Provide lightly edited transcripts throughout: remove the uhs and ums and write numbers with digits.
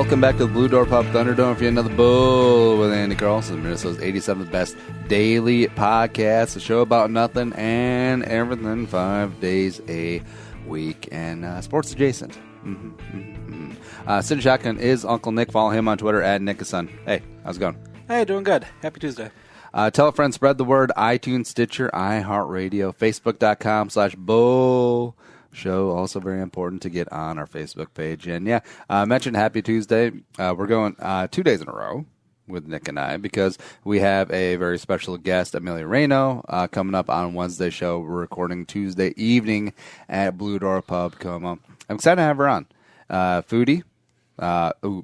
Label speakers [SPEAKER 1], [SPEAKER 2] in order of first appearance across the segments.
[SPEAKER 1] Welcome back to the Blue Door Pub Thunderdome for another Bull with Andy Carlson, Minnesota's 87th best daily podcast, a show about nothing and everything 5 days a week, and sports adjacent. Sitting Shotgun is Uncle Nick. Follow him on Twitter at Nickason. Hey, how's it going?
[SPEAKER 2] Hey, doing good. Happy Tuesday.
[SPEAKER 1] Tell a friend, spread the word. iTunes, Stitcher, iHeartRadio, Facebook.com/Bull Show. Also very important to get on our Facebook page. And yeah, I mentioned Happy Tuesday. We're going 2 days in a row with Nick and I because we have a very special guest, Amelia Reyno, coming up on Wednesday's show. We're recording Tuesday evening at Blue Door Pub. I'm excited to have her on. Foodie.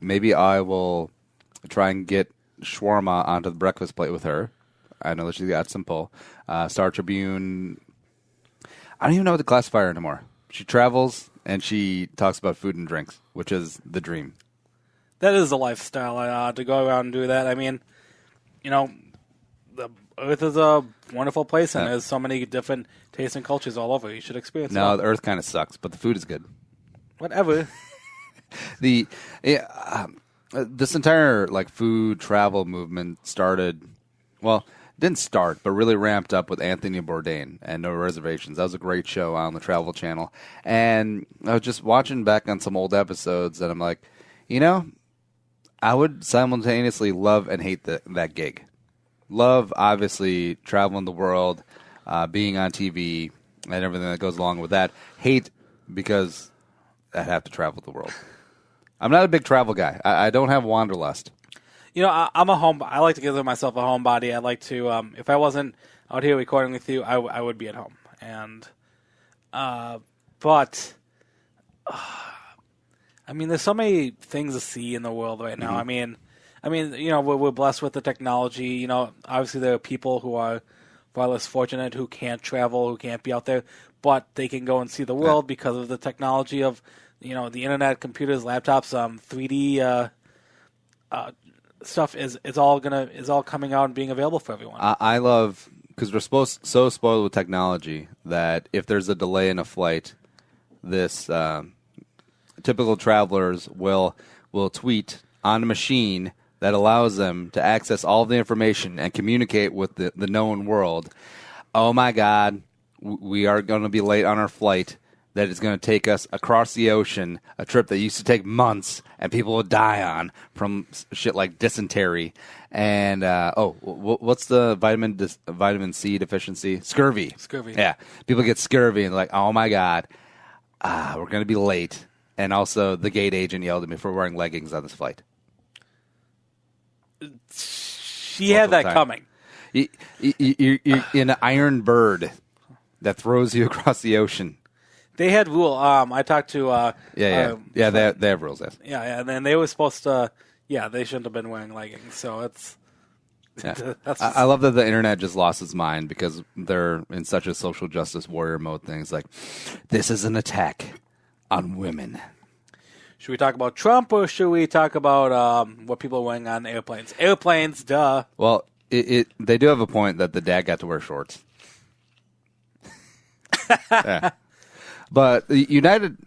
[SPEAKER 1] Maybe I will try and get shawarma onto the breakfast plate with her. I know that she's got some pull. Star Tribune. I don't even know what to classify her anymore. She travels and she talks about food and drinks, which is the dream.
[SPEAKER 2] That is a lifestyle, to go around and do that. I mean, you know, the Earth is a wonderful place, and there's so many different tastes and cultures all over. You should experience it.
[SPEAKER 1] No, the Earth kind of sucks, but the food is good.
[SPEAKER 2] Whatever.
[SPEAKER 1] This entire food travel movement started, well, didn't start, but really ramped up with Anthony Bourdain and No Reservations. That was a great show on the Travel Channel. And I was just watching back on some old episodes, and I'm like, I would simultaneously love and hate that gig. Love, obviously, traveling the world, being on TV, and everything that goes along with that. Hate because I'd have to travel the world. I'm not a big travel guy. I don't have wanderlust.
[SPEAKER 2] I'm I like to consider myself a homebody. I like to, if I wasn't out here recording with you, I would be at home. And, but, I mean, there's so many things to see in the world right now. Mm-hmm. I mean, we're blessed with the technology. Obviously there are people who are far less fortunate, who can't travel, who can't be out there, but they can go and see the world because of the technology of, the internet, computers, laptops, 3D, stuff is all coming out and being available for everyone.
[SPEAKER 1] I love, because we're so spoiled with technology that if there's a delay in a flight, this typical travelers will tweet on a machine that allows them to access all the information and communicate with the known world. Oh my God, we are going to be late on our flight. That is going to take us across the ocean, a trip that used to take months, and people would die on from shit like dysentery. And, what's the vitamin C deficiency? Scurvy.
[SPEAKER 2] Scurvy.
[SPEAKER 1] Yeah. People get scurvy, and they're like, oh, my God, we're going to be late. And also, the gate agent yelled at me for wearing leggings on this flight.
[SPEAKER 2] She had that coming.
[SPEAKER 1] You're in an iron bird that throws you across the ocean.
[SPEAKER 2] They had rule. I talked to
[SPEAKER 1] They have rules. Yes.
[SPEAKER 2] Yeah, and then they were supposed to. Yeah, they shouldn't have been wearing leggings. So it's.
[SPEAKER 1] Yeah. I love that the internet just lost its mind because they're in such a social justice warrior mode. Things like, this is an attack on women.
[SPEAKER 2] Should we talk about Trump or should we talk about what people are wearing on airplanes? Airplanes, duh.
[SPEAKER 1] Well, they do have a point that the dad got to wear shorts. Yeah. But United,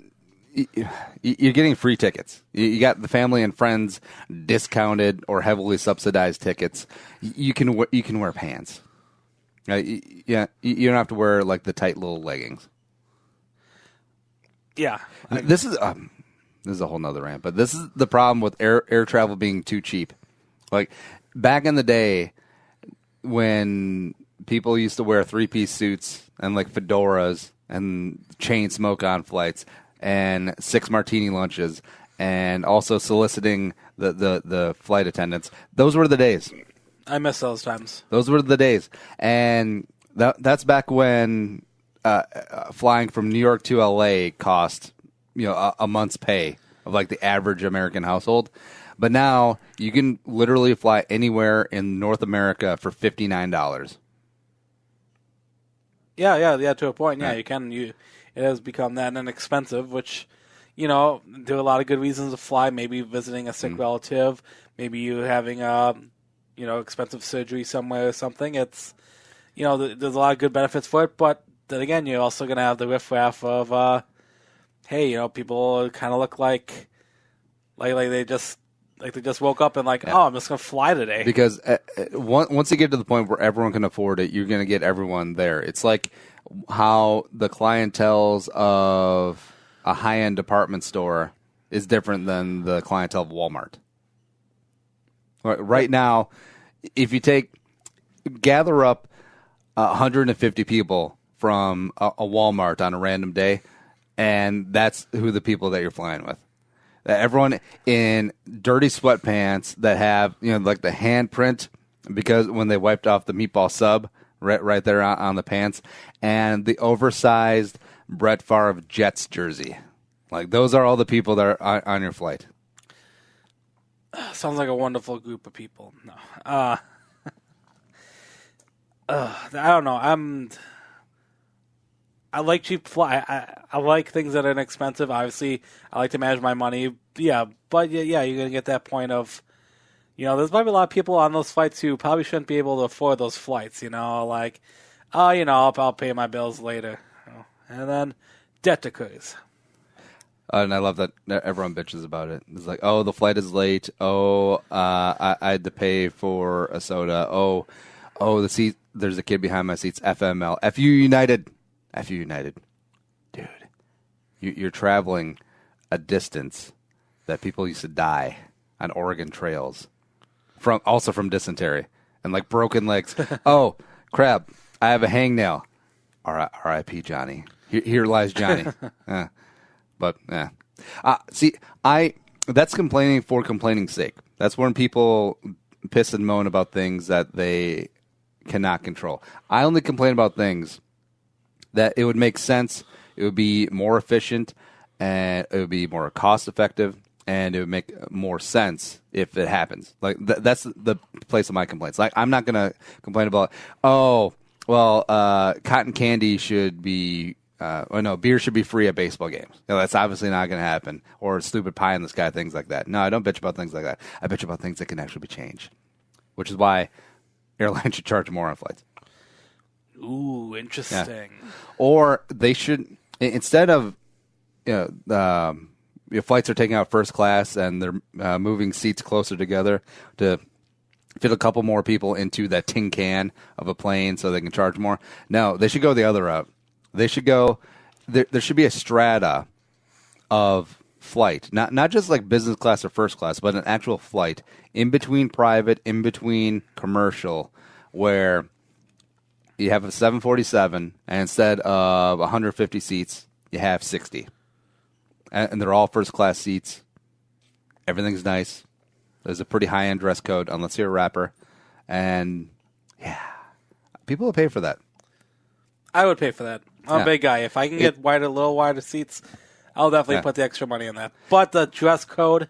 [SPEAKER 1] you're getting free tickets. You got the family and friends discounted or heavily subsidized tickets. You can wear pants. Yeah, you don't have to wear the tight little leggings.
[SPEAKER 2] Yeah,
[SPEAKER 1] this is a whole nother rant. But this is the problem with air travel being too cheap. Like back in the day when people used to wear 3-piece suits and fedoras and chain smoke on flights and 6 martini lunches and also soliciting the flight attendants. Those were the days.
[SPEAKER 2] I miss those times.
[SPEAKER 1] Those were the days. And that's back when flying from New York to LA cost, a month's pay of the average American household. But now you can literally fly anywhere in North America for $59.
[SPEAKER 2] Yeah, to a point. Yeah, you can. It has become that inexpensive, which, there are a lot of good reasons to fly. Maybe visiting a sick relative, maybe you having expensive surgery somewhere or something. It's, there's a lot of good benefits for it. But then again, you're also going to have the riffraff of, hey, people kind of look like they just Like they just woke up and like, oh, I'm just gonna fly today.
[SPEAKER 1] Because once you get to the point where everyone can afford it, you're going to get everyone there. It's like how the clientele of a high-end department store is different than the clientele of Walmart. Right now, if you gather up 150 people from a Walmart on a random day, and that's who the people that you're flying with. Everyone in dirty sweatpants that have, like the handprint, because when they wiped off the meatball sub right there on the pants, and the oversized Brett Favre Jets jersey. Like, those are all the people that are on your flight.
[SPEAKER 2] Sounds like a wonderful group of people. No. I don't know. I like cheap fly. I like things that are inexpensive. Obviously, I like to manage my money. Yeah, but yeah, you're gonna get that point of, there's probably a lot of people on those flights who probably shouldn't be able to afford those flights. Like, I'll pay my bills later, and then debt occurs.
[SPEAKER 1] And I love that everyone bitches about it. It's like, oh, the flight is late. Oh, I had to pay for a soda. Oh, the seat. There's a kid behind my seats. FML. FU United. FU United. Dude, you're traveling a distance that people used to die on Oregon trails from dysentery and like broken legs. Oh, crap. I have a hangnail. R.I.P. Johnny. Here lies Johnny. But, yeah. See, that's complaining for complaining's sake. That's when people piss and moan about things that they cannot control. I only complain about things that it would make sense, it would be more efficient, and it would be more cost-effective, and it would make more sense if it happens. Like, that's the place of my complaints. Like, I'm not going to complain about, cotton candy should be... beer should be free at baseball games. That's obviously not going to happen. Or stupid pie in the sky, things like that. No, I don't bitch about things like that. I bitch about things that can actually be changed, which is why airlines should charge more on flights.
[SPEAKER 2] Ooh, interesting.
[SPEAKER 1] Yeah. Or they should, instead of, your flights are taking out first class and they're moving seats closer together to fit a couple more people into that tin can of a plane so they can charge more. No, they should go the other route. They should go. There should be a strata of flight, not just like business class or first class, but an actual flight in between private, in between commercial, where you have a 747, and instead of 150 seats, you have 60, and they're all first class seats. Everything's nice. There's a pretty high end dress code, unless you're a rapper, and yeah, people will pay for that.
[SPEAKER 2] I would pay for that. I'm a big guy. If I can get a little wider seats, I'll definitely put the extra money in that. But the dress code,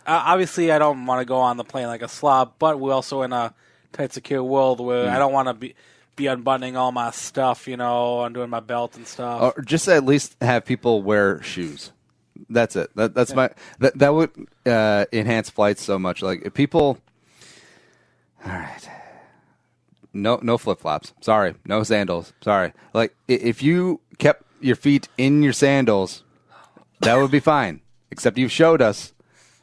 [SPEAKER 2] obviously I don't want to go on the plane like a slob, but we're also in a tight, secure world where I don't want to be unbuttoning all my stuff, undoing my belt and stuff.
[SPEAKER 1] Or just at least have people wear shoes. That's it. That would enhance flights so much. Like, if people... All right. No flip-flops. Sorry. No sandals. Sorry. Like, if you kept your feet in your sandals, that would be fine. Except you've showed us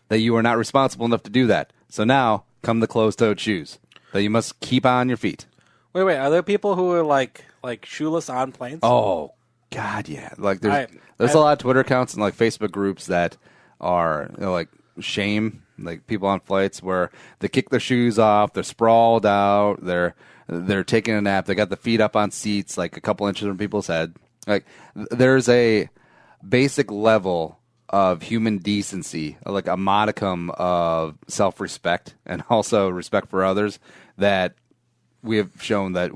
[SPEAKER 1] that you are not responsible enough to do that. So now come the closed-toed shoes that you must keep on your feet.
[SPEAKER 2] Wait. Are there people who are like shoeless on planes?
[SPEAKER 1] Oh, God, yeah. Like, there's a lot of Twitter accounts and like Facebook groups that are like shame, like people on flights where they kick their shoes off, they're sprawled out, they're taking a nap. They got the feet up on seats, like a couple inches from people's head. Like, there's a basic level of human decency, like a modicum of self-respect and also respect for others that we have shown that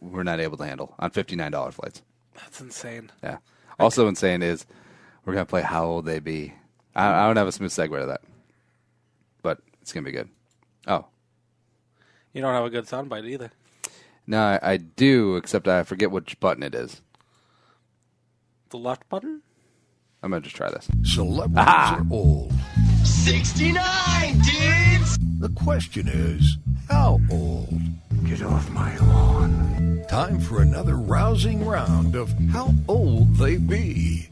[SPEAKER 1] we're not able to handle on $59 flights.
[SPEAKER 2] That's insane.
[SPEAKER 1] Yeah. Also insane is we're going to play How Old They Be. I don't have a smooth segue to that, but it's going to be good. Oh.
[SPEAKER 2] You don't have a good soundbite either.
[SPEAKER 1] No, I do, except I forget which button it is.
[SPEAKER 2] The left button?
[SPEAKER 1] I'm going to just try this.
[SPEAKER 3] Celebrities are old.
[SPEAKER 4] 69, dudes!
[SPEAKER 3] The question is, how old?
[SPEAKER 4] Get off my lawn.
[SPEAKER 3] Time for another rousing round of How Old They Be.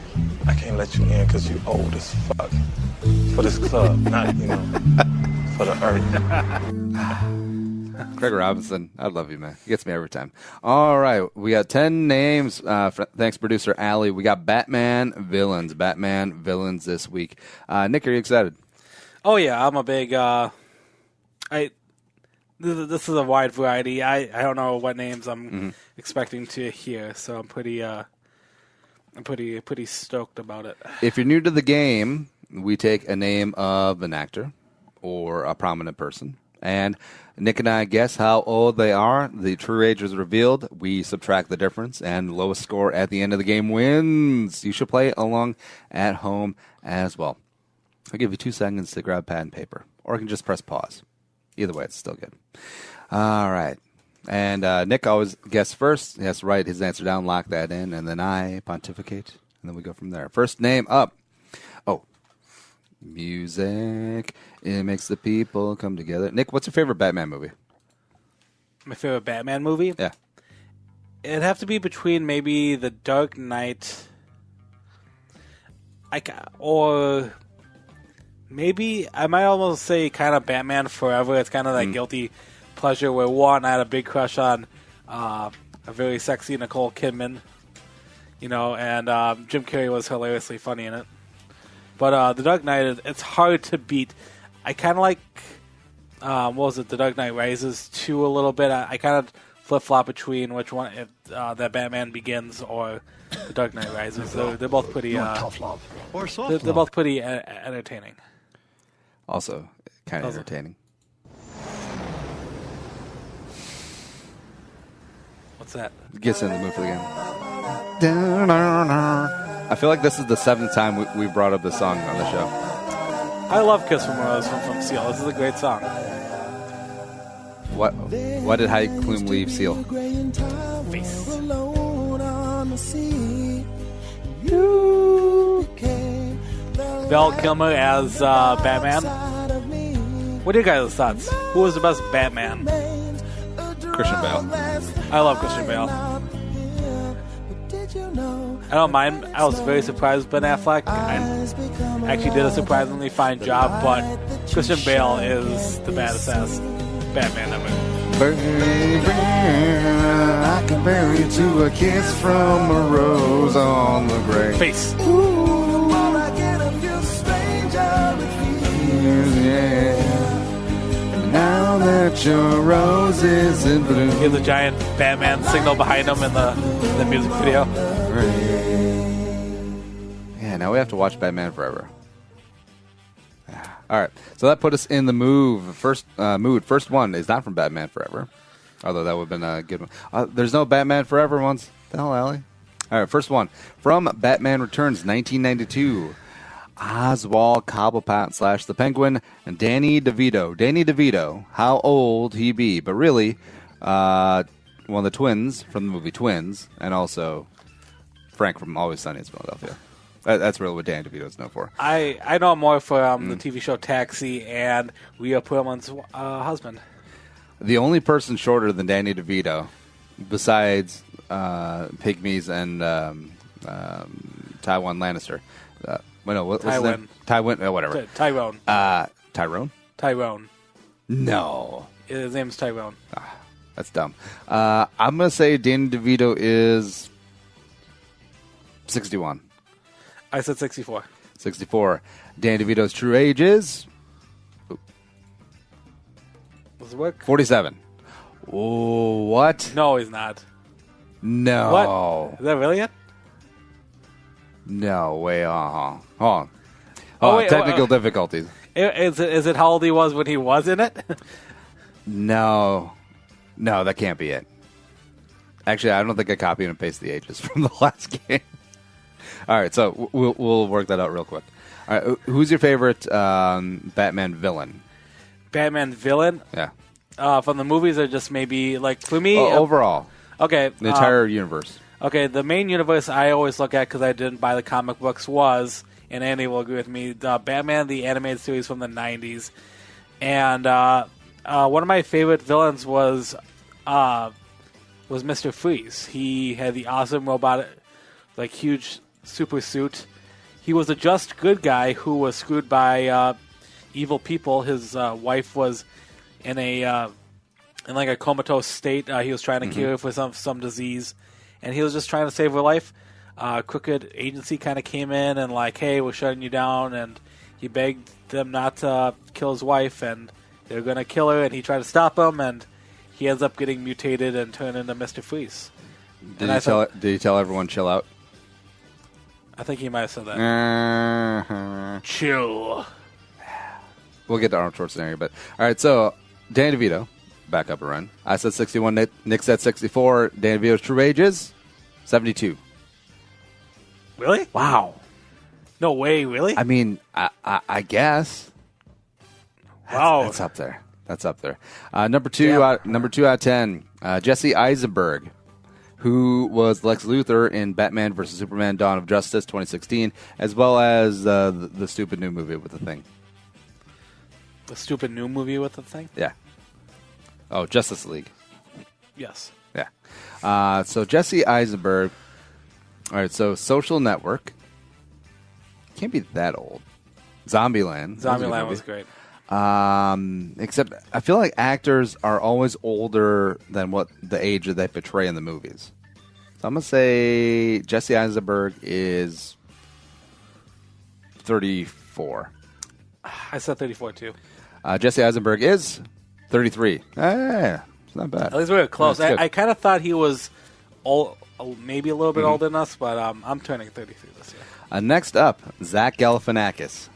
[SPEAKER 5] I can't let you in because you old as fuck. for this club, not, for the earth.
[SPEAKER 1] Craig Robinson, I love you, man. He gets me every time. All right, we got 10 names. Thanks, producer Allie. We got Batman villains this week. Nick, are you excited?
[SPEAKER 2] Oh yeah, I'm a big. This is a wide variety. I don't know what names I'm expecting to hear, so I'm pretty stoked about it.
[SPEAKER 1] If you're new to the game, we take a name of an actor or a prominent person, and Nick and I guess how old they are. The true age is revealed. We subtract the difference, and the lowest score at the end of the game wins. You should play along at home as well. I'll give you 2 seconds to grab pad and paper, or you can just press pause. Either way, it's still good. All right. And Nick always guesses first. He has to write his answer down, lock that in, and then I pontificate, and then we go from there. First name up. Oh, music. It makes the people come together. Nick, what's your favorite Batman movie?
[SPEAKER 2] My favorite Batman movie?
[SPEAKER 1] Yeah.
[SPEAKER 2] It'd have to be between maybe The Dark Knight, or maybe I might almost say kind of Batman Forever. It's kind of that guilty pleasure where one, I had a big crush on a very sexy Nicole Kidman, and Jim Carrey was hilariously funny in it. But The Dark Knight, it's hard to beat. I kind of like, The Dark Knight Rises 2 a little bit. I kind of flip-flop between which one, if that Batman Begins or The Dark Knight Rises. They're both pretty,
[SPEAKER 3] Tough love. Or soft
[SPEAKER 2] they're
[SPEAKER 3] love.
[SPEAKER 2] both pretty entertaining.
[SPEAKER 1] Also, kind of entertaining.
[SPEAKER 2] What's that?
[SPEAKER 1] Gets in the mood for the game. I feel like this is the 7th time we brought up this song on the show.
[SPEAKER 2] I love Kiss from a Rose from Seal. This is a great song.
[SPEAKER 1] What did Heidi Klum leave Seal?
[SPEAKER 2] Face. Val Kilmer as Batman. What are you guys' thoughts? Who was the best Batman?
[SPEAKER 1] Christian Bale.
[SPEAKER 2] I love Christian Bale. I don't mind. I was very surprised with Ben Affleck. I actually did a surprisingly fine job, but Christian Bale is the baddest ass Batman ever.
[SPEAKER 1] Baby, I can bury you to a kiss from a rose on the grave.
[SPEAKER 2] Face.
[SPEAKER 1] Now that your rose is in bloom.
[SPEAKER 2] He has a giant Batman signal behind him in the music video.
[SPEAKER 1] Yeah, now we have to watch Batman Forever. All right, so that put us in the mood. First one is not from Batman Forever, although that would have been a good one. There's no Batman Forever ones. The hell, Allie? All right, first one from Batman Returns, 1992. Oswald Cobblepot / the Penguin and Danny DeVito. Danny DeVito, how old he be? But really, one of the twins from the movie Twins, and also Frank from Always Sunny in Philadelphia. That's really what Danny DeVito is known for.
[SPEAKER 2] I know more from the TV show Taxi and Rhea Perlman's husband.
[SPEAKER 1] The only person shorter than Danny DeVito, besides Pygmies and Tywin Lannister. What's his name? Tywin, whatever.
[SPEAKER 2] Tyrone.
[SPEAKER 1] Tyrone?
[SPEAKER 2] Tyrone.
[SPEAKER 1] No.
[SPEAKER 2] His name's Tyrone.
[SPEAKER 1] That's dumb. I'm going to say Danny DeVito is 61.
[SPEAKER 2] I said 64.
[SPEAKER 1] 64. Danny DeVito's true age is?
[SPEAKER 2] Does it work?
[SPEAKER 1] 47. Oh, what?
[SPEAKER 2] No, he's not.
[SPEAKER 1] No.
[SPEAKER 2] What? Is that really it?
[SPEAKER 1] No way. Hold on.
[SPEAKER 2] Wait,
[SPEAKER 1] technical difficulties.
[SPEAKER 2] Is it how old he was when he was in it?
[SPEAKER 1] No, that can't be it. Actually, I don't think I copied and pasted the ages from the last game. All right, so we'll work that out real quick. All right, who's your favorite Batman villain?
[SPEAKER 2] Batman villain?
[SPEAKER 1] Yeah.
[SPEAKER 2] From the movies, or just maybe like for me
[SPEAKER 1] overall?
[SPEAKER 2] Okay,
[SPEAKER 1] the entire universe.
[SPEAKER 2] Okay, the main universe I always look at because I didn't buy the comic books was, and Andy will agree with me, the Batman the animated series from the 90s, and one of my favorite villains was Mr. Freeze. He had the awesome robot, like huge super suit. he was a just good guy who was screwed by evil people. His wife was in a comatose state. He was trying to cure her for some disease, and he was just trying to save her life. Crooked agency kind of came in and like, hey, we're shutting you down, and he begged them not to kill his wife, and they're going to kill her, and he tried to stop them, and he ends up getting mutated and turned into Mr. Freeze.
[SPEAKER 1] Did he tell everyone chill out?
[SPEAKER 2] I think he might have said that. Chill.
[SPEAKER 1] We'll get to Arnold Schwarzenegger, but all right. So Dan DeVito, back up a run. I said 61. Nick said 64. Dan DeVito's true age is 72.
[SPEAKER 2] Really?
[SPEAKER 1] Wow.
[SPEAKER 2] No way. Really?
[SPEAKER 1] I mean, I guess.
[SPEAKER 2] Wow.
[SPEAKER 1] That's up there. That's up there. Number two out of 10. Jesse Eisenberg, who was Lex Luthor in Batman vs. Superman: Dawn of Justice 2016, as well as the stupid new movie with the Thing.
[SPEAKER 2] The stupid new movie with the Thing?
[SPEAKER 1] Yeah. Oh, Justice League.
[SPEAKER 2] Yes.
[SPEAKER 1] Yeah. So Jesse Eisenberg. All right. So Social Network. Can't be that old. Zombieland.
[SPEAKER 2] Zombieland was great.
[SPEAKER 1] Except I feel like actors are always older than what the age that they portray in the movies. So I'm going to say Jesse Eisenberg is 34.
[SPEAKER 2] I said 34 too.
[SPEAKER 1] Jesse Eisenberg is 33. Yeah, it's not bad.
[SPEAKER 2] At least we were close.
[SPEAKER 1] That's good.
[SPEAKER 2] I kind of thought he was maybe a little bit older than us, but I'm turning 33 this year.
[SPEAKER 1] Next up, Zach Galifianakis.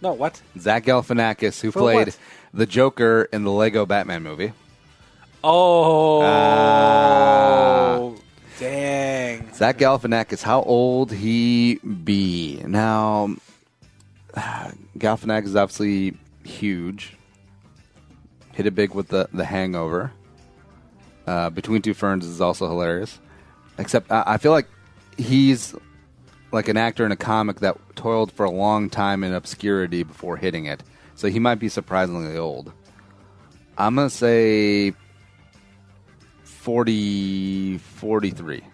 [SPEAKER 2] No, what?
[SPEAKER 1] Zach Galifianakis, who
[SPEAKER 2] For
[SPEAKER 1] played
[SPEAKER 2] what?
[SPEAKER 1] the Joker in the Lego Batman movie.
[SPEAKER 2] Oh, dang.
[SPEAKER 1] Zach Galifianakis, how old he be? Now, Galifianakis is obviously huge. Hit it big with the Hangover. Between Two Ferns is also hilarious. Except I feel like he's like an actor in a comic that toiled for a long time in obscurity before hitting it. So he might be surprisingly old. I'm going to say 43.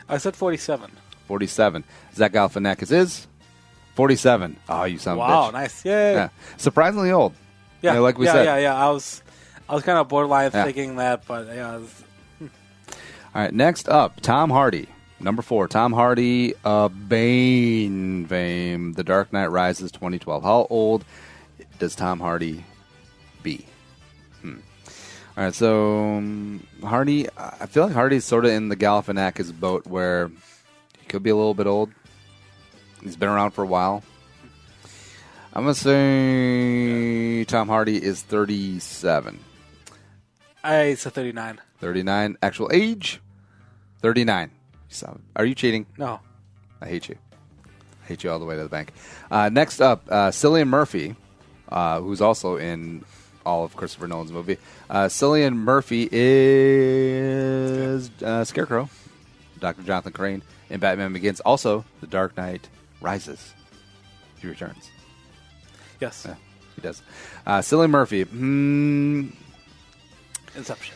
[SPEAKER 2] I said 47.
[SPEAKER 1] 47. Zach Galifianakis is 47. Oh, you son of a bitch.
[SPEAKER 2] Wow, nice. Yay.
[SPEAKER 1] Yeah. Surprisingly old.
[SPEAKER 2] Yeah,
[SPEAKER 1] You know, like we said.
[SPEAKER 2] Yeah. I was kind of borderline thinking that, but yeah.
[SPEAKER 1] All right, next up, Tom Hardy. Number 4, Tom Hardy, Bane fame, The Dark Knight Rises 2012. How old does Tom Hardy be? All right, so Hardy, I feel like Hardy's sort of in the Galifianakis boat where he could be a little bit old. He's been around for a while. I'm going to say Tom Hardy is 37.
[SPEAKER 2] I said 39.
[SPEAKER 1] 39. Actual age? 39. So, are you cheating?
[SPEAKER 2] No.
[SPEAKER 1] I hate you. I hate you all the way to the bank. Next up, Cillian Murphy, who's also in all of Christopher Nolan's movie. Cillian Murphy is Scarecrow, Dr. Jonathan Crane in Batman Begins. Also, The Dark Knight Rises. He returns.
[SPEAKER 2] Yes.
[SPEAKER 1] Yeah, he does. Cillian Murphy.
[SPEAKER 2] Inception.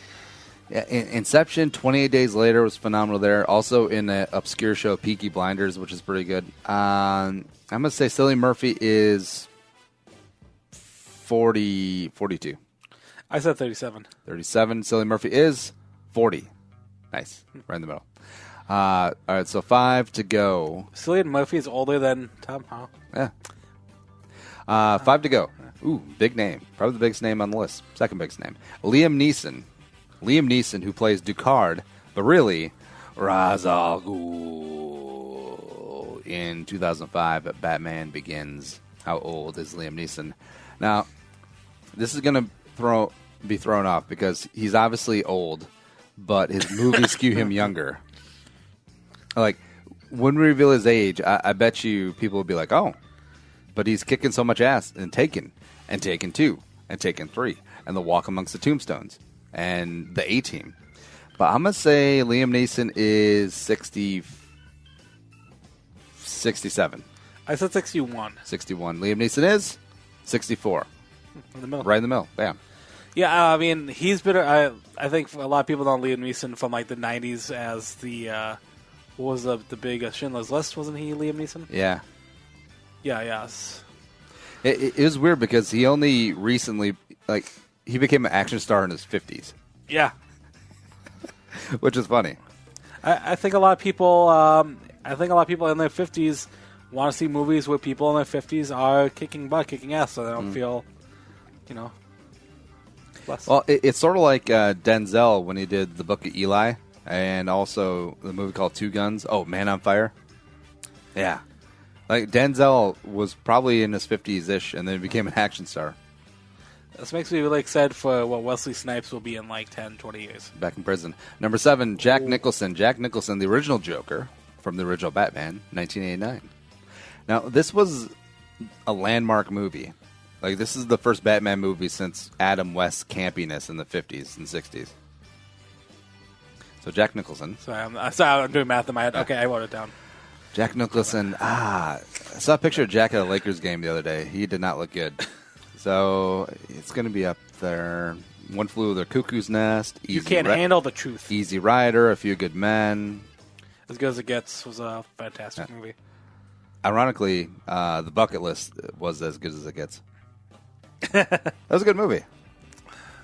[SPEAKER 1] Yeah, Inception, 28 Days Later was phenomenal there. Also in an obscure show, Peaky Blinders, which is pretty good. I'm going to say Cillian Murphy is 42.
[SPEAKER 2] I said 37.
[SPEAKER 1] 37. Cillian Murphy is 40. Nice. Right in the middle. All right, so 5 to go.
[SPEAKER 2] Cillian Murphy is older than Tom Howell.
[SPEAKER 1] Yeah. 5 to go. Ooh, big name. Probably the biggest name on the list. Second biggest name. Liam Neeson. Liam Neeson, who plays Ducard, but really, Ra's al Ghul in 2005 Batman Begins. How old is Liam Neeson? Now, this is going to be thrown off because he's obviously old, but his movies skew him younger. Like, when we reveal his age, I bet you people will be like, oh, but he's kicking so much ass in Taken, and Taken 2, and Taken 3, and The Walk Amongst the Tombstones, and The A-Team. But I'm going to say Liam Neeson is 67.
[SPEAKER 2] I said 61.
[SPEAKER 1] 61. Liam Neeson is 64.
[SPEAKER 2] In the middle.
[SPEAKER 1] Right in the middle. Bam.
[SPEAKER 2] Yeah, I mean, he's been. I think a lot of people know Liam Neeson from like the '90s as the what was the big Schindler's List? Wasn't he Liam Neeson?
[SPEAKER 1] Yeah.
[SPEAKER 2] Yeah, yes.
[SPEAKER 1] It was weird because he only recently, he became an action star in his 50s,
[SPEAKER 2] Yeah.
[SPEAKER 1] which is funny.
[SPEAKER 2] I think a lot of people. I think a lot of people in their 50s want to see movies where people in their 50s are kicking butt, kicking ass, so they don't feel, less.
[SPEAKER 1] Well, it's sort of like Denzel when he did The Book of Eli, and also the movie called Two Guns. Oh, Man on Fire. Yeah. Like, Denzel was probably in his 50s-ish, and then became an action star.
[SPEAKER 2] This makes me really excited for what Wesley Snipes will be in like 10, 20 years.
[SPEAKER 1] Back in prison. Number 7, Jack Nicholson. Jack Nicholson, the original Joker from the original Batman, 1989. Now, this was a landmark movie. Like, this is the first Batman movie since Adam West's campiness in the 50s and 60s. So, Jack Nicholson.
[SPEAKER 2] Sorry, I'm doing math in my head. Okay, I wrote it down.
[SPEAKER 1] Jack Nicholson. I saw a picture of Jack at a Lakers game the other day. He did not look good. So, it's going to be up there. One Flew Over the Cuckoo's Nest.
[SPEAKER 2] You can't handle the truth.
[SPEAKER 1] Easy Rider, A Few Good Men.
[SPEAKER 2] As Good as It Gets was a fantastic movie.
[SPEAKER 1] Ironically, The Bucket List was As Good as It Gets. That was a good movie.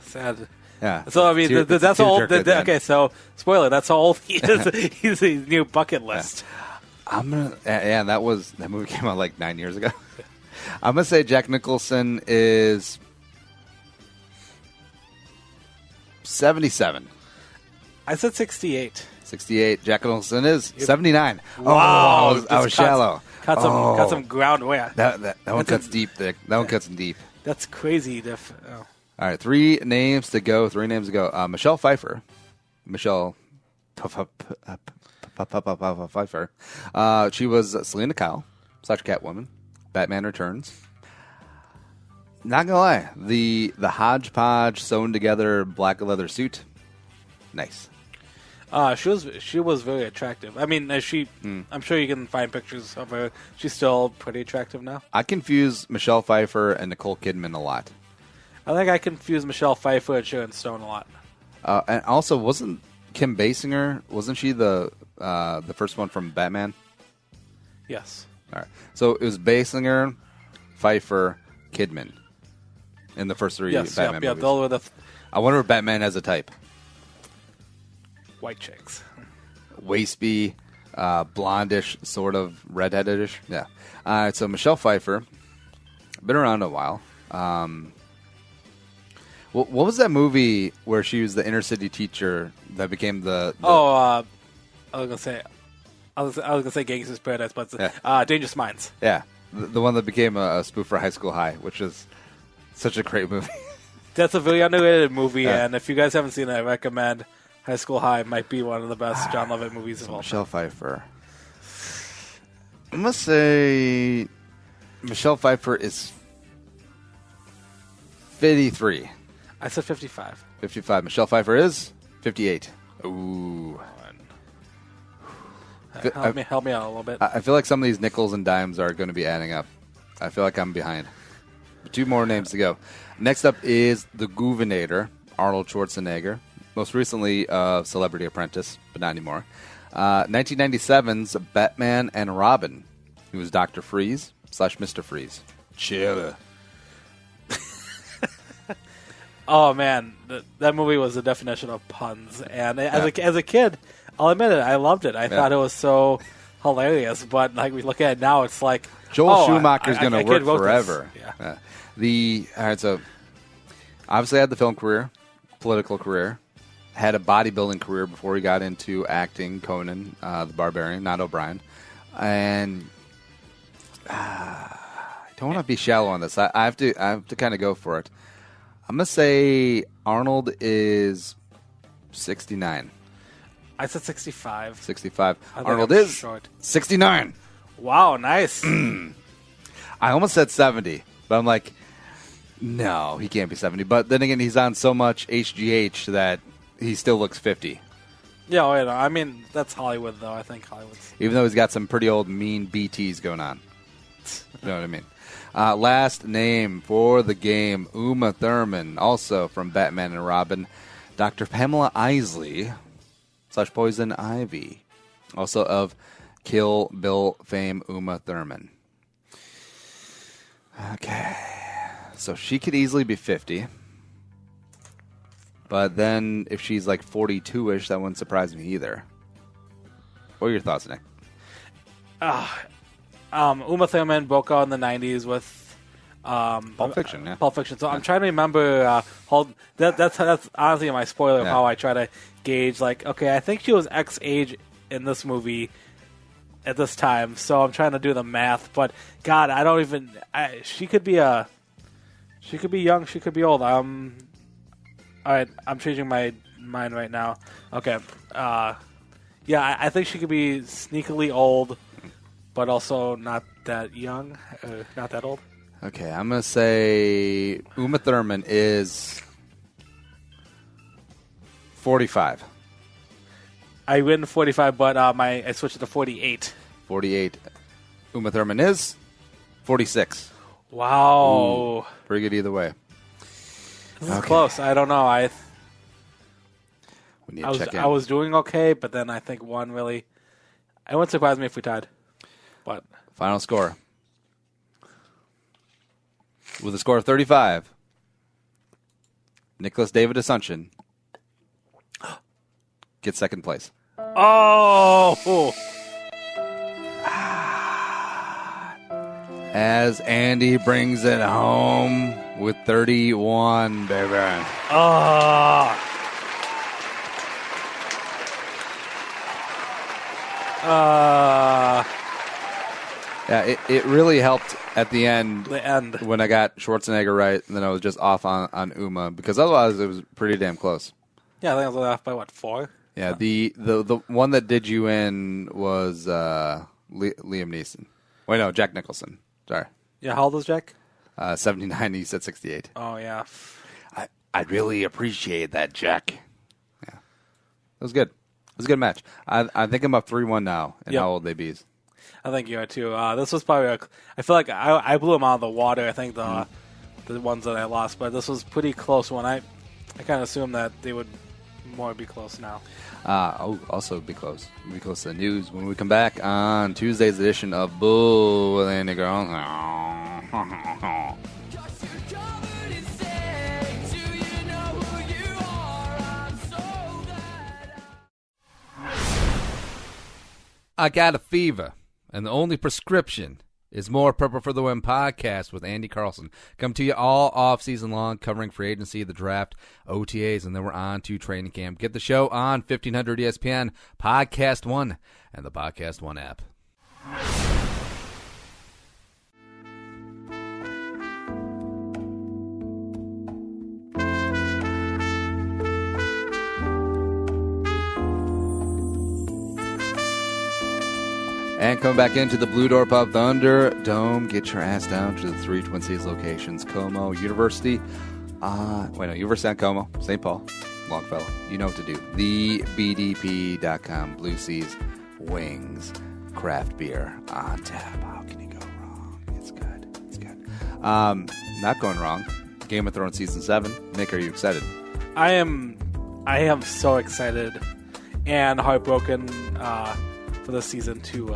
[SPEAKER 2] Sad.
[SPEAKER 1] Yeah.
[SPEAKER 2] So, I mean, that's how old. Okay, so, spoiler, that's how old he is. He's a new Bucket List.
[SPEAKER 1] I'm gonna, and that movie came out like 9 years ago. I'm gonna say Jack Nicholson is 77.
[SPEAKER 2] I said 68.
[SPEAKER 1] 68. Jack Nicholson is 79.
[SPEAKER 2] Wow,
[SPEAKER 1] Oh, I was shallow.
[SPEAKER 2] Cut some ground. Yeah,
[SPEAKER 1] that one cuts deep, Dick. That one cuts deep.
[SPEAKER 2] That's crazy.
[SPEAKER 1] All right, 3 names to go. Michelle Pfeiffer. Michelle Pfeiffer. She was Selena Kyle / Catwoman. Batman Returns. Not gonna lie, the hodgepodge sewn together black leather suit, nice.
[SPEAKER 2] She was very attractive. I mean, I'm sure you can find pictures of her. She's still pretty attractive now.
[SPEAKER 1] I confuse Michelle Pfeiffer and Nicole Kidman a lot.
[SPEAKER 2] I think I confuse Michelle Pfeiffer and Sharon Stone a lot.
[SPEAKER 1] And also, wasn't Kim Basinger? Wasn't she the first one from Batman?
[SPEAKER 2] Yes.
[SPEAKER 1] All right. So it was Basinger, Pfeiffer, Kidman in the first 3 Batman movies.
[SPEAKER 2] Those were the
[SPEAKER 1] I wonder if Batman has a type.
[SPEAKER 2] white chicks.
[SPEAKER 1] Waspy, blondish, sort of redheadedish. Yeah. All right. So Michelle Pfeiffer, been around a while. What was that movie where she was the inner city teacher that became the
[SPEAKER 2] I was gonna say Gangster's Paradise, but Dangerous Minds.
[SPEAKER 1] Yeah, the one that became a spoof for High School High, which is such a great movie.
[SPEAKER 2] That's a very underrated movie, and if you guys haven't seen it, I recommend. High School High might be one of the best John Lovett movies of all time.
[SPEAKER 1] Michelle Pfeiffer. I'm gonna say Michelle Pfeiffer is 53.
[SPEAKER 2] I said 55.
[SPEAKER 1] 55. Michelle Pfeiffer is 58. Ooh.
[SPEAKER 2] Help me out a little bit.
[SPEAKER 1] I feel like some of these nickels and dimes are going to be adding up. I feel like I'm behind. 2 more names to go. Next up is the Governator, Arnold Schwarzenegger. Most recently, Celebrity Apprentice, but not anymore. 1997's Batman and Robin. He was Dr. Freeze / Mr. Freeze. Chill.
[SPEAKER 2] Oh man, that movie was the definition of puns. And as a kid, I'll admit it, I loved it. I thought it was so hilarious. But like we look at it now, it's like
[SPEAKER 1] Joel Schumacher's going to work forever.
[SPEAKER 2] Yeah.
[SPEAKER 1] All right, so obviously had the film career, political career, had a bodybuilding career before he got into acting. Conan the Barbarian, not O'Brien, and I don't want to be shallow on this. I have to kind of go for it. I'm going to say Arnold is 69.
[SPEAKER 2] I said 65.
[SPEAKER 1] 65. Arnold is
[SPEAKER 2] short.
[SPEAKER 1] 69.
[SPEAKER 2] Wow, nice.
[SPEAKER 1] I almost said 70, but I'm like, no, he can't be 70. But then again, he's on so much HGH that he still looks 50.
[SPEAKER 2] Yeah, I mean, that's Hollywood, though. I think Hollywood's...
[SPEAKER 1] Even though he's got some pretty old mean BTs going on. You know what I mean? Last name for the game, Uma Thurman, also from Batman and Robin. Dr. Pamela Isley / Poison Ivy, also of Kill Bill fame, Uma Thurman. Okay. So she could easily be 50. But then if she's like 42-ish, that wouldn't surprise me either. What are your thoughts, Nick?
[SPEAKER 2] Uma Thurman broke out in the 90s with
[SPEAKER 1] Pulp Fiction, yeah.
[SPEAKER 2] Pulp Fiction. So I'm trying to remember. That's honestly my spoiler of how I try to gauge. Like, okay, I think she was X age in this movie at this time. So I'm trying to do the math. But God, I don't even. She could be young. She could be old. All right, I'm changing my mind right now. Okay. Yeah, I think she could be sneakily old, but also not that young, not that old.
[SPEAKER 1] Okay, I'm going to say Uma Thurman is 45.
[SPEAKER 2] I win 45, but I switched it to 48.
[SPEAKER 1] 48. Uma Thurman is 46.
[SPEAKER 2] Wow.
[SPEAKER 1] Ooh, pretty good either way.
[SPEAKER 2] This is close. I don't know.
[SPEAKER 1] We need to check in.
[SPEAKER 2] I was doing okay, but then I think one really... It wouldn't surprise me if we tied. But
[SPEAKER 1] Final score. With a score of 35, Nicholas David Asuncion gets second place.
[SPEAKER 2] Oh!
[SPEAKER 1] As Andy brings it home with 31, baby.
[SPEAKER 2] Oh!
[SPEAKER 1] Yeah, it really helped at the end.
[SPEAKER 2] The end.
[SPEAKER 1] When I got Schwarzenegger right, and then I was just off on Uma, because otherwise it was pretty damn close.
[SPEAKER 2] Yeah, I think I was off by, 4?
[SPEAKER 1] Yeah, the one that did you in was Liam Neeson. Wait, no, Jack Nicholson. Sorry.
[SPEAKER 2] Yeah, how old is Jack?
[SPEAKER 1] 79, he said 68.
[SPEAKER 2] Oh, yeah.
[SPEAKER 1] I really appreciate that, Jack. Yeah. It was good. It was a good match. I think I'm up 3-1 now in how old they be.
[SPEAKER 2] I think you are too. This was probably. I feel like I blew them out of the water. I think the ones that I lost, but this was pretty close one. I kind of assumed that they would more be close now.
[SPEAKER 1] Also be close. Be close to the news when we come back on Tuesday's edition of Bull with Andy Carlson. I got a fever, and the only prescription is more Purple for the Win podcast with Andy Carlson. Come to you all off season long, covering free agency, the draft, OTAs, and then we're on to training camp. Get the show on 1500 ESPN, Podcast One, and the Podcast One app. And coming back into the Blue Door Pub Thunder Dome, get your ass down to the 3 Twin Cities locations: Como, University, University on Como, St. Paul, Longfellow. You know what to do. TheBDP.com. Blue Seas, wings, craft beer on tap. How can you go wrong? It's good. It's good. Not going wrong. Game of Thrones Season 7. Nick, are you excited?
[SPEAKER 2] I am so excited and heartbroken for the season to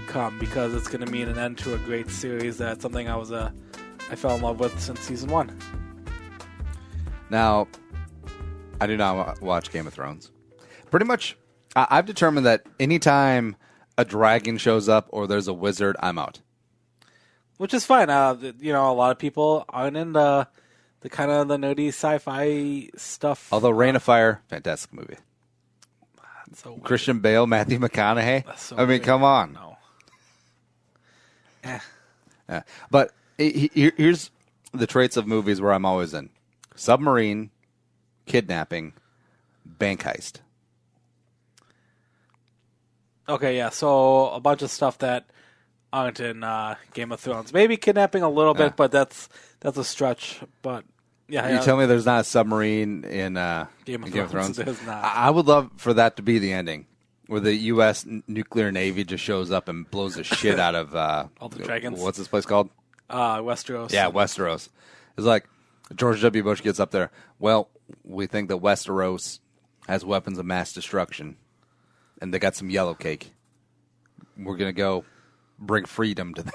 [SPEAKER 2] come, because it's going to mean an end to a great series. That's something I fell in love with since season 1.
[SPEAKER 1] Now, I do not watch Game of Thrones. Pretty much, I've determined that anytime a dragon shows up or there's a wizard, I'm out.
[SPEAKER 2] Which is fine. A lot of people aren't into the kind of the nerdy sci-fi stuff.
[SPEAKER 1] Although Reign of Fire, fantastic movie.
[SPEAKER 2] So
[SPEAKER 1] Christian Bale, Matthew McConaughey.
[SPEAKER 2] So
[SPEAKER 1] I mean, come on.
[SPEAKER 2] No.
[SPEAKER 1] Yeah. But here's the traits of movies where I'm always in: submarine, kidnapping, bank heist.
[SPEAKER 2] Okay, yeah. So a bunch of stuff that aren't in Game of Thrones. Maybe kidnapping a little bit, but that's a stretch. But yeah,
[SPEAKER 1] you tell me there's not a submarine in
[SPEAKER 2] Game of Thrones. There's not.
[SPEAKER 1] I would love for that to be the ending, where the U.S. nuclear navy just shows up and blows the shit out of
[SPEAKER 2] all the dragons.
[SPEAKER 1] What's this place called?
[SPEAKER 2] Westeros.
[SPEAKER 1] Yeah, Westeros. It's like George W. Bush gets up there. Well, we think that Westeros has weapons of mass destruction, and they got some yellow cake. We're gonna go bring freedom to them.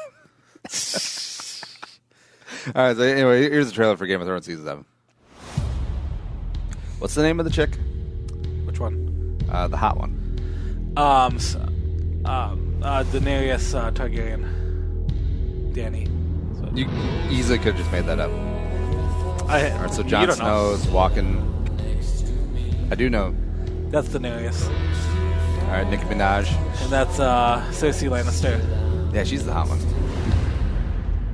[SPEAKER 1] All right. So anyway, here's the trailer for Game of Thrones season 7. What's the name of the chick?
[SPEAKER 2] Which one?
[SPEAKER 1] The hot one.
[SPEAKER 2] Daenerys Targaryen. Dany. So,
[SPEAKER 1] You easily could have just made that up. All right. So
[SPEAKER 2] you
[SPEAKER 1] Jon
[SPEAKER 2] don't know.
[SPEAKER 1] Snow's walking. I do know.
[SPEAKER 2] That's Daenerys.
[SPEAKER 1] All right, Nicki Minaj.
[SPEAKER 2] And that's Cersei Lannister.
[SPEAKER 1] Yeah, she's the hot one.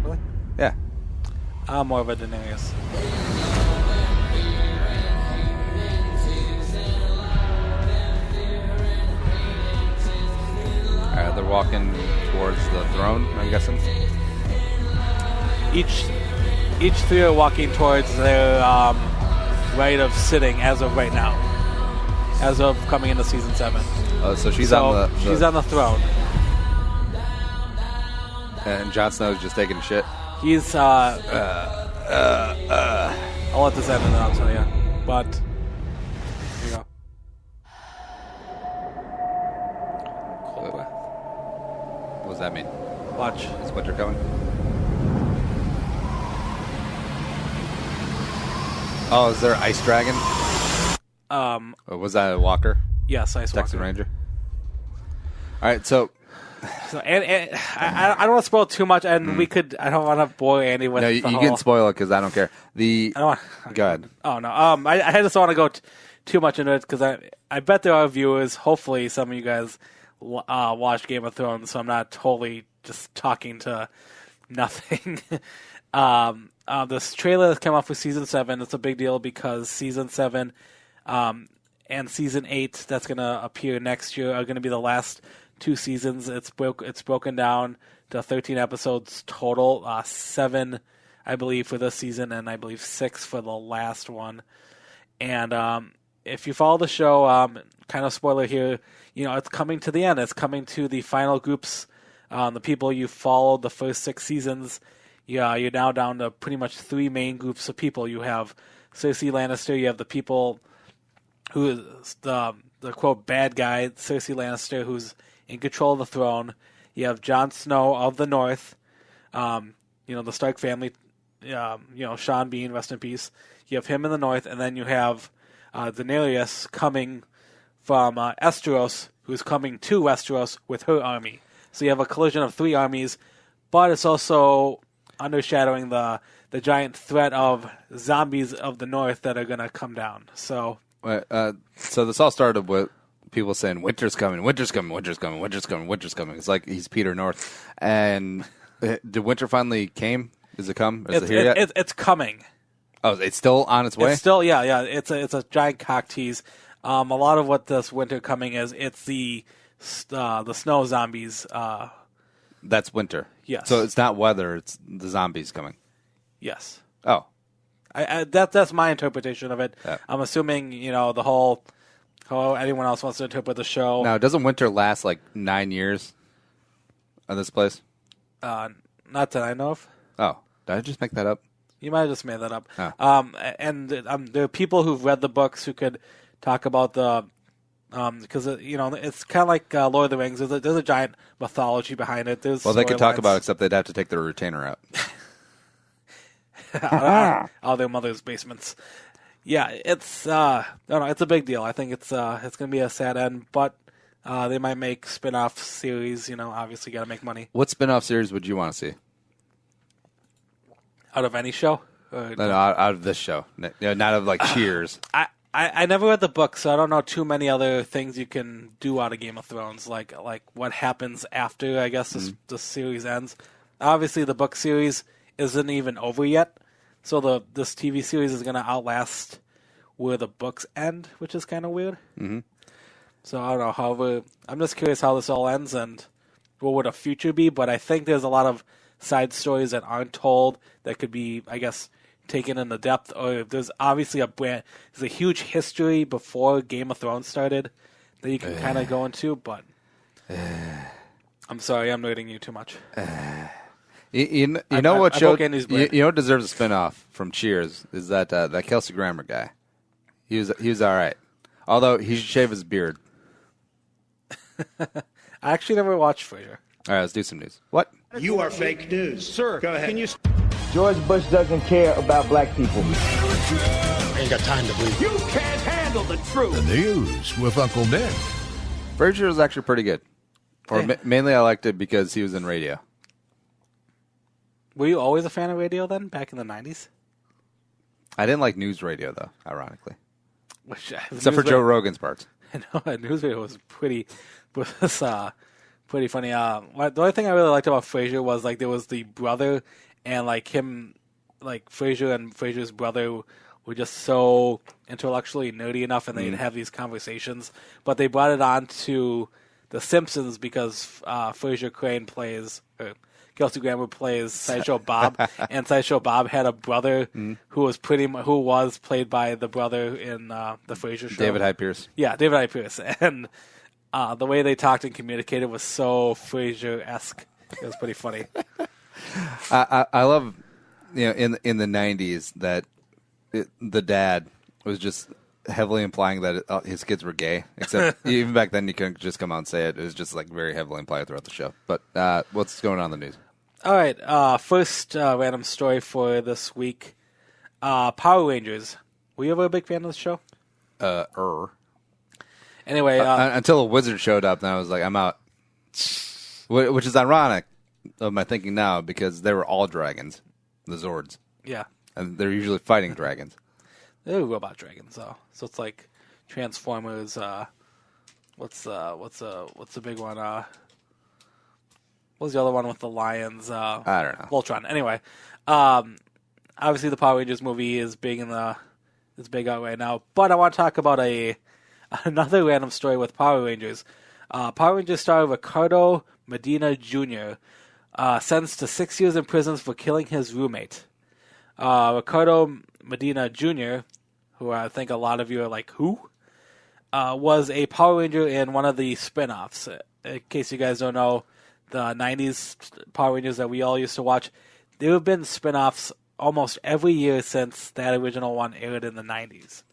[SPEAKER 2] Really?
[SPEAKER 1] Yeah.
[SPEAKER 2] I'm more of a Daenerys.
[SPEAKER 1] All right, they're walking towards the throne, I'm guessing.
[SPEAKER 2] Each three are walking towards their right of sitting as of right now. As of coming into season 7.
[SPEAKER 1] So she's on the
[SPEAKER 2] she's on the throne.
[SPEAKER 1] And Jon Snow's just taking a shit.
[SPEAKER 2] He's I'll let this end and then I'll tell you. But here you go. Cold breath.
[SPEAKER 1] What does that mean?
[SPEAKER 2] Watch.
[SPEAKER 1] Is winter coming? Oh, is there an ice dragon? Or was that a walker?
[SPEAKER 2] Yes, Ice
[SPEAKER 1] Texan
[SPEAKER 2] Walker.
[SPEAKER 1] Ranger. All right, so
[SPEAKER 2] And I don't want to spoil too much, and we could. I don't want to bore Andy with.
[SPEAKER 1] no, you can spoil it because I don't care.
[SPEAKER 2] I don't want.
[SPEAKER 1] Go ahead.
[SPEAKER 2] Oh no. I just want to go too much into it because I bet there are viewers. Hopefully, some of you guys watch Game of Thrones, so I'm not totally just talking to nothing. This trailer has come out for season 7. It's a big deal because season 7 and season 8 that's going to appear next year are going to be the last 2 seasons. It's broken down to 13 episodes total, 7 I believe for this season, and I believe 6 for the last one. And if you follow the show, kind of spoiler here, it's coming to the end. It's coming to the final groups. The people you followed the first 6 seasons. Yeah, you're now down to pretty much 3 main groups of people. You have Cersei Lannister. You have the people who is the quote bad guy, Cersei Lannister, who's in control of the throne. You have Jon Snow of the North. The Stark family. Sean Bean, rest in peace. You have him in the North, and then you have Daenerys coming from Westeros, who's coming to Westeros with her army. So you have a collision of 3 armies, but it's also undershadowing the giant threat of zombies of the North that are going to come down. So
[SPEAKER 1] this all started with people saying, winter's coming, winter's coming, winter's coming, winter's coming, winter's coming. It's like he's Peter North. And did winter finally came? Is it come? Is it here yet?
[SPEAKER 2] It's coming.
[SPEAKER 1] Oh, it's still on its way?
[SPEAKER 2] It's still, yeah. It's a giant cock tease. A lot of what this winter coming is, it's the snow zombies.
[SPEAKER 1] That's winter.
[SPEAKER 2] Yes.
[SPEAKER 1] So it's not weather; it's the zombies coming.
[SPEAKER 2] Yes.
[SPEAKER 1] Oh,
[SPEAKER 2] that's my interpretation of it.
[SPEAKER 1] Yeah.
[SPEAKER 2] I'm assuming the whole. How anyone else wants to interpret the show.
[SPEAKER 1] Now, doesn't winter last like 9 years? On this place?
[SPEAKER 2] Not that I know of.
[SPEAKER 1] Oh, did I just make that up?
[SPEAKER 2] You might have just made that up.
[SPEAKER 1] Oh.
[SPEAKER 2] And there are people who've read the books who could talk about the. Because it's kind of like Lord of the Rings. There's a giant mythology behind it. There's
[SPEAKER 1] They could talk about it, except they'd have to take their retainer out.
[SPEAKER 2] out of their mother's basements. Yeah, it's it's a big deal. I think it's going to be a sad end, but they might make spin-off series. Obviously got to make money.
[SPEAKER 1] What spin-off series would you want to see?
[SPEAKER 2] Out of any show?
[SPEAKER 1] No, out of this show. Not of like Cheers.
[SPEAKER 2] I never read the book, so I don't know too many other things you can do out of Game of Thrones, like what happens after, I guess, the series ends. Obviously, the book series isn't even over yet, so this TV series is going to outlast where the books end, which is kind of weird. Mm-hmm. So I don't know. However, I'm just curious how this all ends and what would a future be, but I think there's a lot of side stories that aren't told that could be, I guess, taken into depth. Or there's obviously there's a huge history before Game of Thrones started that you can kind of go into, but I'm sorry, I'm nerding you too much.
[SPEAKER 1] You know what show?
[SPEAKER 2] You
[SPEAKER 1] what deserves a spin-off from Cheers is that Kelsey Grammer guy. He was all right, although he should shave his beard.
[SPEAKER 2] I actually never watched Frasier.
[SPEAKER 1] All right, let's do some news. What?
[SPEAKER 6] You are fake news.
[SPEAKER 7] Sir,
[SPEAKER 6] go ahead.
[SPEAKER 7] Can you...
[SPEAKER 6] George Bush doesn't care about black people.
[SPEAKER 4] Ain't got time to bleed.
[SPEAKER 3] You can't handle the truth. The news with Uncle Nick.
[SPEAKER 1] Frasier was actually pretty good. Or mainly I liked it because he was in radio.
[SPEAKER 2] Were you always a fan of radio then, back in the 90s?
[SPEAKER 1] I didn't like news radio, though, ironically.
[SPEAKER 2] Except
[SPEAKER 1] for Joe Rogan's parts.
[SPEAKER 2] I know, news radio was pretty funny. The only thing I really liked about Frasier was, like, there was the brother, and, like, him, like, Frasier and Frasier's brother were just so intellectually nerdy enough, and they'd have these conversations. But they brought it on to The Simpsons because Frasier Crane plays... Kelsey Grammer plays Sideshow Bob, and Sideshow Bob had a brother who was played by the brother in the Frasier show.
[SPEAKER 1] David Hyde Pierce.
[SPEAKER 2] Yeah, David Hyde Pierce. And the way they talked and communicated was so Frasier-esque. It was pretty funny.
[SPEAKER 1] I love, in the 90s that the dad was just heavily implying that his kids were gay. Except even back then, you couldn't just come out and say it. It was just like very heavily implied throughout the show. But what's going on in the news?
[SPEAKER 2] All right, first random story for this week. Power Rangers. Were you ever a big fan of the show? Anyway.
[SPEAKER 1] Until a wizard showed up, then I was like, I'm out. Which is ironic of my thinking now, because they were all dragons, the Zords.
[SPEAKER 2] Yeah.
[SPEAKER 1] And they're usually fighting dragons.
[SPEAKER 2] They're robot dragons, though. So it's like Transformers, what's the big one? What was the other one with the lions?
[SPEAKER 1] I don't know.
[SPEAKER 2] Voltron. Anyway, obviously the Power Rangers movie is big it's big out right now. But I want to talk about another random story with Power Rangers. Power Rangers star Ricardo Medina Jr. Sentenced to 6 years in prison for killing his roommate. Ricardo Medina Jr., who I think a lot of you are like, who? Was a Power Ranger in one of the spin-offs. In case you guys don't know, the 90s Power Rangers that we all used to watch, there have been spin-offs almost every year since that original one aired in the 90s.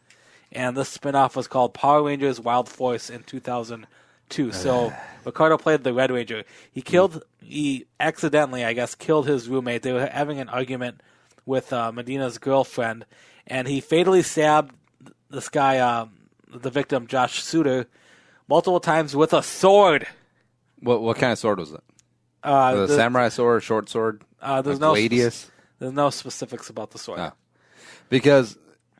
[SPEAKER 2] And this spin-off was called Power Rangers Wild Force in 2002. So Ricardo played the Red Ranger. He accidentally, I guess, killed his roommate. They were having an argument with Medina's girlfriend, and he fatally stabbed this guy, the victim, Josh Suter, multiple times with a sword.
[SPEAKER 1] What kind of sword was it? Was it a samurai sword, short sword?
[SPEAKER 2] There's
[SPEAKER 1] Gladius?
[SPEAKER 2] There's no specifics about the sword.
[SPEAKER 1] No. Because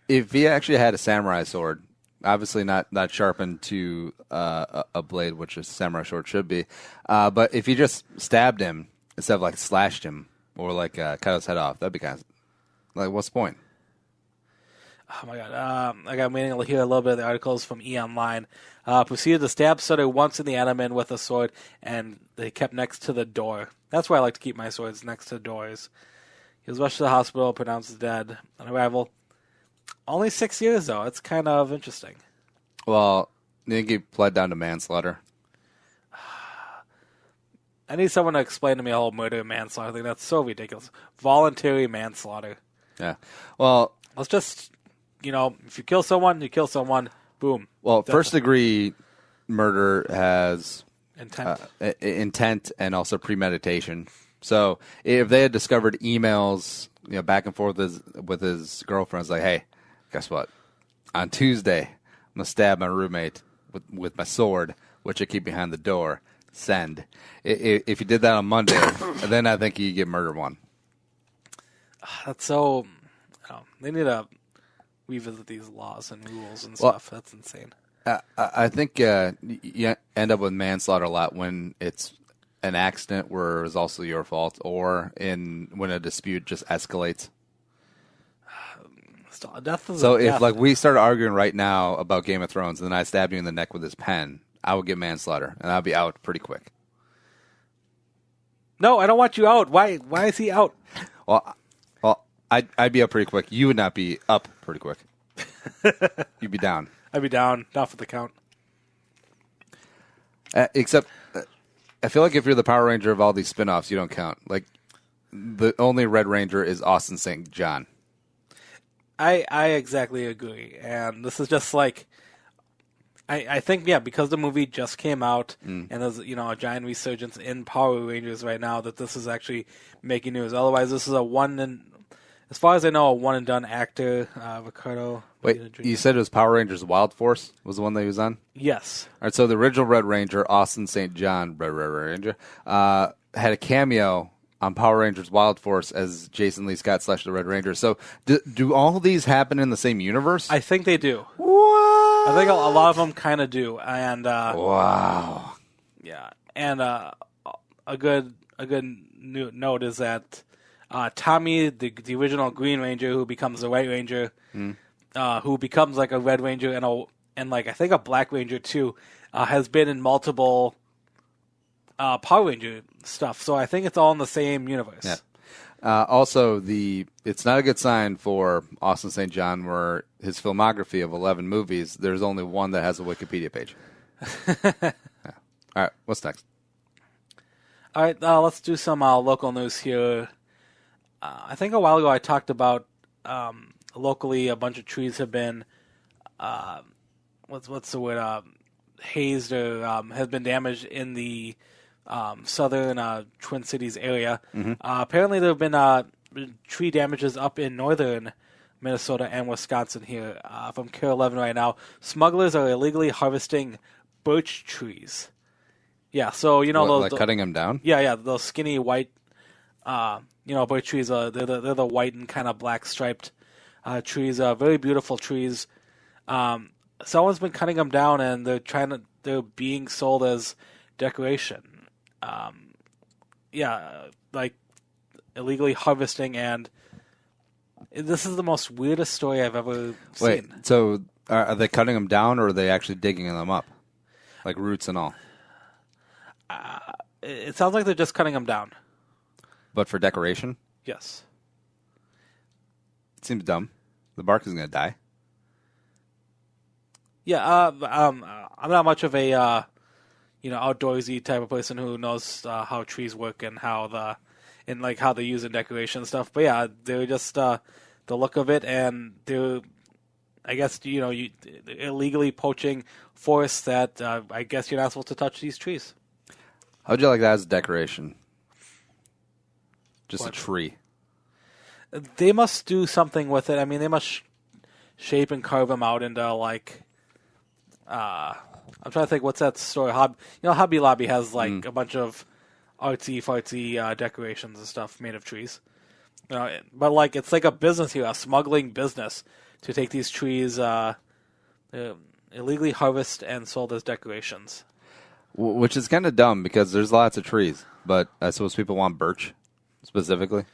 [SPEAKER 1] if he actually had a samurai sword, obviously not sharpened to a blade, which a samurai sword should be, but if you just stabbed him instead of like slashed him or like cut his head off, that'd be kind of like, what's the point?
[SPEAKER 2] Oh my god! I got meaning to hear a little bit of the articles from E! Online. Proceeded to stab Sutter once in the abdomen with a sword, and they kept next to the door. That's why I like to keep my swords next to doors. He was rushed to the hospital, pronounced dead on arrival. Only 6 years, though. It's kind of interesting.
[SPEAKER 1] Well, I think he pled down to manslaughter.
[SPEAKER 2] I need someone to explain to me a whole murder and manslaughter thing. That's so ridiculous. Voluntary manslaughter.
[SPEAKER 1] Yeah. Well,
[SPEAKER 2] let's just, if you kill someone, you kill someone. Boom.
[SPEAKER 1] Well, first-degree murder has
[SPEAKER 2] intent
[SPEAKER 1] and also premeditation. So if they had discovered emails, back and forth with his girlfriend, it's like, hey, guess what? On Tuesday, I'm gonna stab my roommate with my sword, which I keep behind the door. Send. If you did that on Monday, then I think you get murder one.
[SPEAKER 2] That's so. They need to revisit these laws and rules and stuff. That's insane.
[SPEAKER 1] I think you end up with manslaughter a lot when it's an accident where it's also your fault, or when a dispute just escalates. So if like we started arguing right now about Game of Thrones, and then I stabbed you in the neck with this pen, I would get manslaughter, and I'd be out pretty quick.
[SPEAKER 2] No, I don't want you out. Why is he out?
[SPEAKER 1] Well, I'd be up pretty quick. You would not be up pretty quick. You'd be down.
[SPEAKER 2] I'd be down. Not for the count.
[SPEAKER 1] Except, I feel like if you're the Power Ranger of all these spinoffs, you don't count. Like, the only Red Ranger is Austin St. John.
[SPEAKER 2] I exactly agree. And this is just like, I think, yeah, because the movie just came out and there's, a giant resurgence in Power Rangers right now, that this is actually making news. Otherwise, this is as far as I know, a one and done actor, Ricardo.
[SPEAKER 1] Wait, you said it was Power Rangers Wild Force was the one that he was on?
[SPEAKER 2] Yes.
[SPEAKER 1] All right, so the original Red Ranger, Austin St. John, Red Ranger, had a cameo on Power Rangers Wild Force as Jason Lee Scott / the Red Ranger. So do all of these happen in the same universe?
[SPEAKER 2] I think they do.
[SPEAKER 1] What?
[SPEAKER 2] I think a lot of them kind of do, and
[SPEAKER 1] wow,
[SPEAKER 2] yeah, and a good note is that Tommy, the original Green Ranger, who becomes the White Ranger, who becomes like a Red Ranger and like I think a Black Ranger too, has been in multiple Power Ranger stuff. So I think it's all in the same universe.
[SPEAKER 1] Yeah. Also, it's not a good sign for Austin St. John, where his filmography of 11 movies, there's only one that has a Wikipedia page. Yeah. All right, what's next?
[SPEAKER 2] All right, let's do some local news here. I think a while ago I talked about locally a bunch of trees have been what's the word, hazed or have been damaged in the southern Twin Cities area. Apparently there have been tree damages up in northern Minnesota and Wisconsin here. From KARE 11 right now, smugglers are illegally harvesting birch trees. Yeah, so
[SPEAKER 1] Like cutting them down?
[SPEAKER 2] Yeah, those skinny white, birch trees. They're the white and kind of black striped trees. Very beautiful trees. Someone's been cutting them down, and they're being sold as decoration. Like illegally harvesting, and this is the most weirdest story I've ever seen.
[SPEAKER 1] Wait, so are they cutting them down, or are they actually digging them up, like roots and all?
[SPEAKER 2] It sounds like they're just cutting them down.
[SPEAKER 1] But for decoration?
[SPEAKER 2] Yes.
[SPEAKER 1] It seems dumb. The bark is going to die.
[SPEAKER 2] Yeah, I'm not much of a outdoorsy type of person who knows how trees work and how they use in decoration and stuff. But yeah, they're just the look of it, and they're, I guess, illegally poaching forests that I guess you're not supposed to touch these trees.
[SPEAKER 1] How'd you like that as decoration? Just
[SPEAKER 2] What?
[SPEAKER 1] a tree.
[SPEAKER 2] They must do something with it. I mean, they must shape and carve them out into like. I'm trying to think. What's that store? Hobby Lobby has like a bunch of artsy-fartsy decorations and stuff made of trees. But like it's like a business here, a smuggling business, to take these trees, illegally harvest and sold as decorations.
[SPEAKER 1] Which is kind of dumb because there's lots of trees, but I suppose people want birch specifically.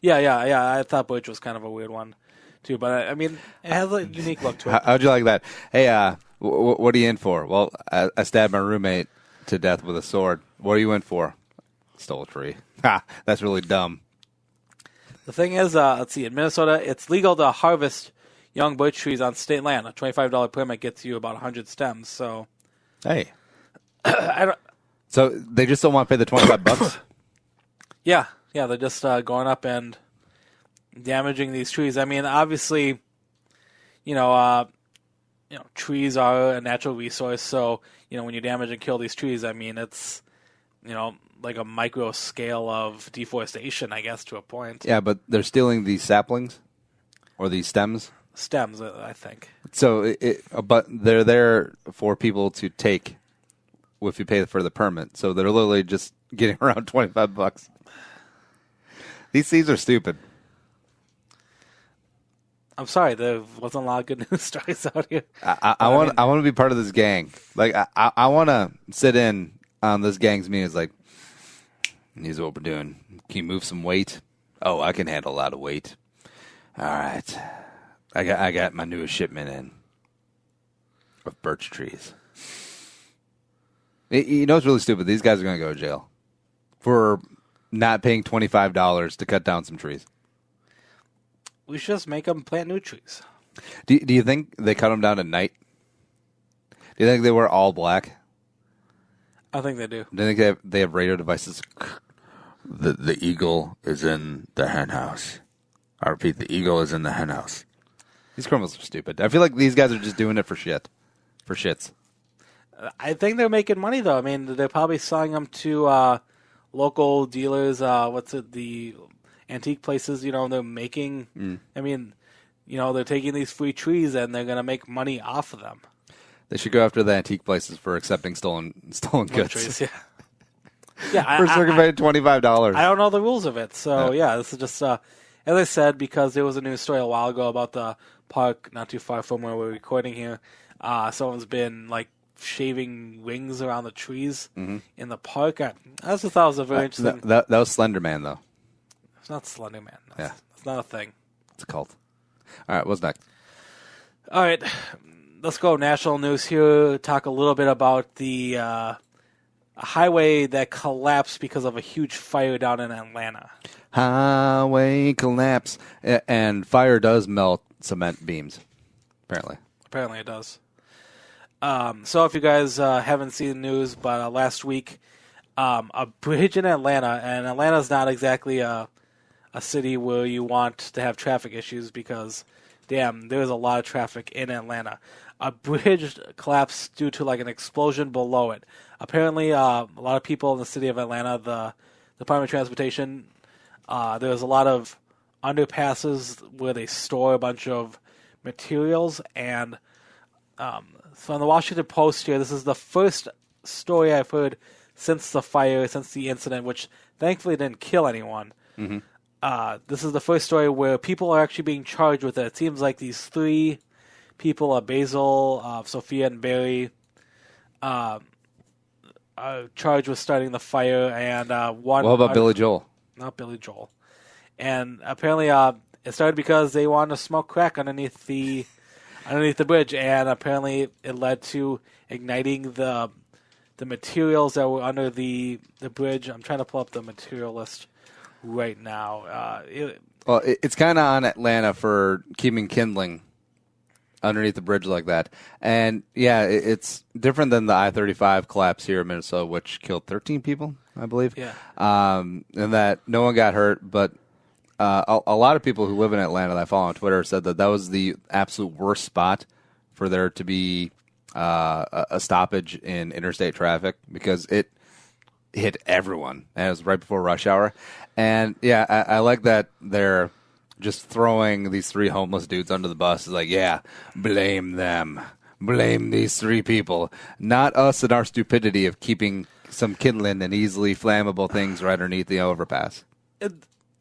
[SPEAKER 2] Yeah. I thought birch was kind of a weird one too, but I mean, it has a unique look to it.
[SPEAKER 1] How'd you like that? Hey, what are you in for? Well, I stabbed my roommate to death with a sword. What are you in for? Stole a tree. Ha! That's really dumb.
[SPEAKER 2] The thing is, let's see, in Minnesota, it's legal to harvest young birch trees on state land. A $25 permit gets you about 100 stems. So,
[SPEAKER 1] Hey.
[SPEAKER 2] I don't.
[SPEAKER 1] So they just don't want to pay the $25?
[SPEAKER 2] Yeah, they're just going up and damaging these trees. I mean, obviously, trees are a natural resource. So, when you damage and kill these trees, I mean, it's, like a micro scale of deforestation, I guess, to a point.
[SPEAKER 1] Yeah, but they're stealing these saplings or these stems.
[SPEAKER 2] Stems, I think.
[SPEAKER 1] So, but they're there for people to take if you pay for the permit. So they're literally just getting around $25. These seeds are stupid.
[SPEAKER 2] I'm sorry, there wasn't a lot of good news stories out here.
[SPEAKER 1] I want to be part of this gang. Like I want to sit in on this gang's meetings. Like, here's what we're doing. Can you move some weight? Oh, I can handle a lot of weight. All right, I got my newest shipment in of birch trees. It's really stupid. These guys are going to go to jail for not paying $25 to cut down some trees.
[SPEAKER 2] We should just make them plant new trees.
[SPEAKER 1] Do you think they cut them down at night? Do you think they wear all black?
[SPEAKER 2] I think they do.
[SPEAKER 1] Do you think they have radio devices? The eagle is in the hen house. I repeat, the eagle is in the hen house. These criminals are stupid. I feel like these guys are just doing it for shit. for shits.
[SPEAKER 2] I think they're making money, though. I mean, they're probably selling them to local dealers. The antique places, they're making. I mean, they're taking these free trees and they're going to make money off of them.
[SPEAKER 1] They should go after the antique places for accepting stolen goods.
[SPEAKER 2] Trees, yeah. Yeah,
[SPEAKER 1] for circumventing $25.
[SPEAKER 2] I don't know the rules of it, so this is just as I said, because there was a news story a while ago about the park not too far from where we're recording here. Someone's been shaving rings around the trees in the park. I just thought it was a very interesting.
[SPEAKER 1] That was Slender Man, though.
[SPEAKER 2] It's not Slender Man.
[SPEAKER 1] Yeah,
[SPEAKER 2] it's not a thing.
[SPEAKER 1] It's a cult. All right, what's next?
[SPEAKER 2] All right, let's go national news here. Talk a little bit about the highway that collapsed because of a huge fire down in Atlanta.
[SPEAKER 1] Highway collapse. And fire does melt cement beams, apparently.
[SPEAKER 2] Apparently it does. So if you guys haven't seen the news, but last week, a bridge in Atlanta, and Atlanta's not exactly a city where you want to have traffic issues because, damn, there's a lot of traffic in Atlanta. A bridge collapsed due to an explosion below it. Apparently, a lot of people in the city of Atlanta, the Department of Transportation, there's a lot of underpasses where they store a bunch of materials. And so on the Washington Post here, this is the first story I've heard since the fire, since the incident, which thankfully didn't kill anyone. This is the first story where people are actually being charged with it. It seems like these three people, Basil, Sophia, and Barry, are charged with starting the fire, and one.
[SPEAKER 1] What about Billy Joel?
[SPEAKER 2] Not Billy Joel. And apparently, it started because they wanted to smoke crack underneath the bridge, and apparently it led to igniting the materials that were under the bridge. I'm trying to pull up the material list right now.
[SPEAKER 1] It's kind of on Atlanta for keeping kindling underneath the bridge like that. And, yeah, it's different than the I-35 collapse here in Minnesota, which killed 13 people, I believe.
[SPEAKER 2] Yeah.
[SPEAKER 1] And that no one got hurt, but a lot of people who live in Atlanta that I follow on Twitter said that was the absolute worst spot for there to be a stoppage in interstate traffic because it hit everyone. And it was right before rush hour. And, yeah, I like that they're just throwing these three homeless dudes under the bus. Is blame them. Blame these three people. Not us and our stupidity of keeping some kindling and easily flammable things right underneath the overpass.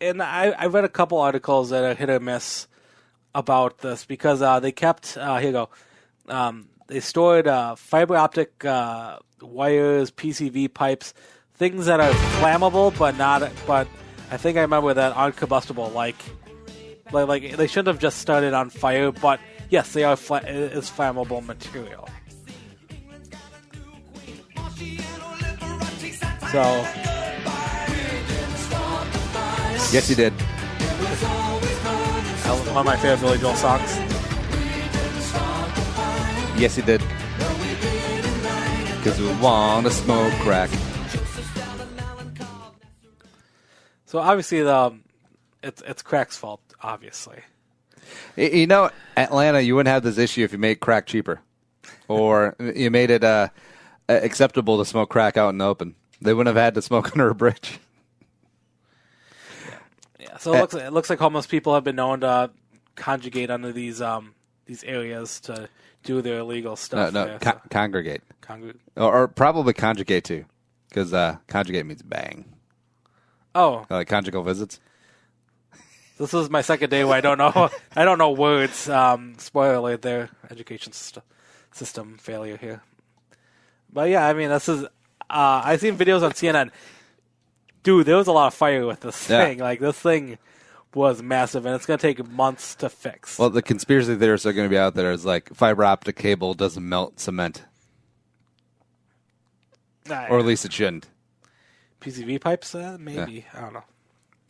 [SPEAKER 2] And I read a couple articles that are hit or miss about this because they kept, here you go, they stored fiber optic wires, PCV pipes, things that are flammable but I think I remember that aren't combustible, like they shouldn't have just started on fire, but yes, they are it's flammable material. So
[SPEAKER 1] yes, you did.
[SPEAKER 2] One of my favorite Billy Joel songs.
[SPEAKER 1] Yes, he did. Because we want to smoke crack.
[SPEAKER 2] So obviously, it's crack's fault. Obviously,
[SPEAKER 1] Atlanta, you wouldn't have this issue if you made crack cheaper, or you made it acceptable to smoke crack out in the open. They wouldn't have had to smoke under a bridge.
[SPEAKER 2] Yeah. So it looks like homeless people have been known to conjugate under these areas to do their illegal stuff.
[SPEAKER 1] No, congregate.
[SPEAKER 2] Congregate.
[SPEAKER 1] Or probably conjugate too, because conjugate means bang.
[SPEAKER 2] Oh,
[SPEAKER 1] like conjugal visits.
[SPEAKER 2] This is my second day where I don't know words. Spoiler alert there. Education system failure here. But yeah, I mean, this is, I've seen videos on CNN. Dude, there was a lot of fire with this thing. Like, this thing was massive, and it's going to take months to fix.
[SPEAKER 1] Well, the conspiracy theorists are going to be out there is fiber optic cable doesn't melt cement. Or at least it shouldn't.
[SPEAKER 2] PCV pipes, maybe.
[SPEAKER 1] Yeah.
[SPEAKER 2] I don't know.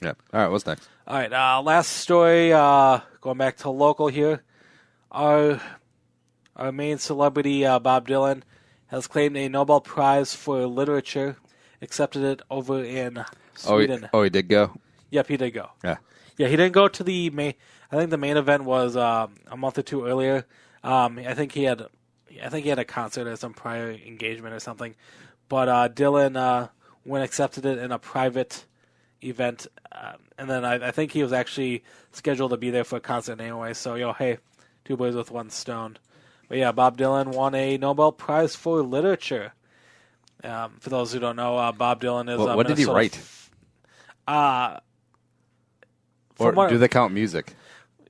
[SPEAKER 1] Yeah. All right, what's next?
[SPEAKER 2] All right, last story, going back to local here. Our main celebrity, Bob Dylan, has claimed a Nobel Prize for Literature, accepted it over in Sweden.
[SPEAKER 1] He did go?
[SPEAKER 2] Yep, he did go.
[SPEAKER 1] Yeah.
[SPEAKER 2] Yeah, he didn't go to the main. I think the main event was a month or two earlier. I think he I think he had a concert or some prior engagement or something. But Dylan went accepted it in a private event, and then I think he was actually scheduled to be there for a concert anyway. So, hey, two birds with one stone. But yeah, Bob Dylan won a Nobel Prize for Literature. For those who don't know, Bob Dylan is
[SPEAKER 1] what did he write? Or do they count music?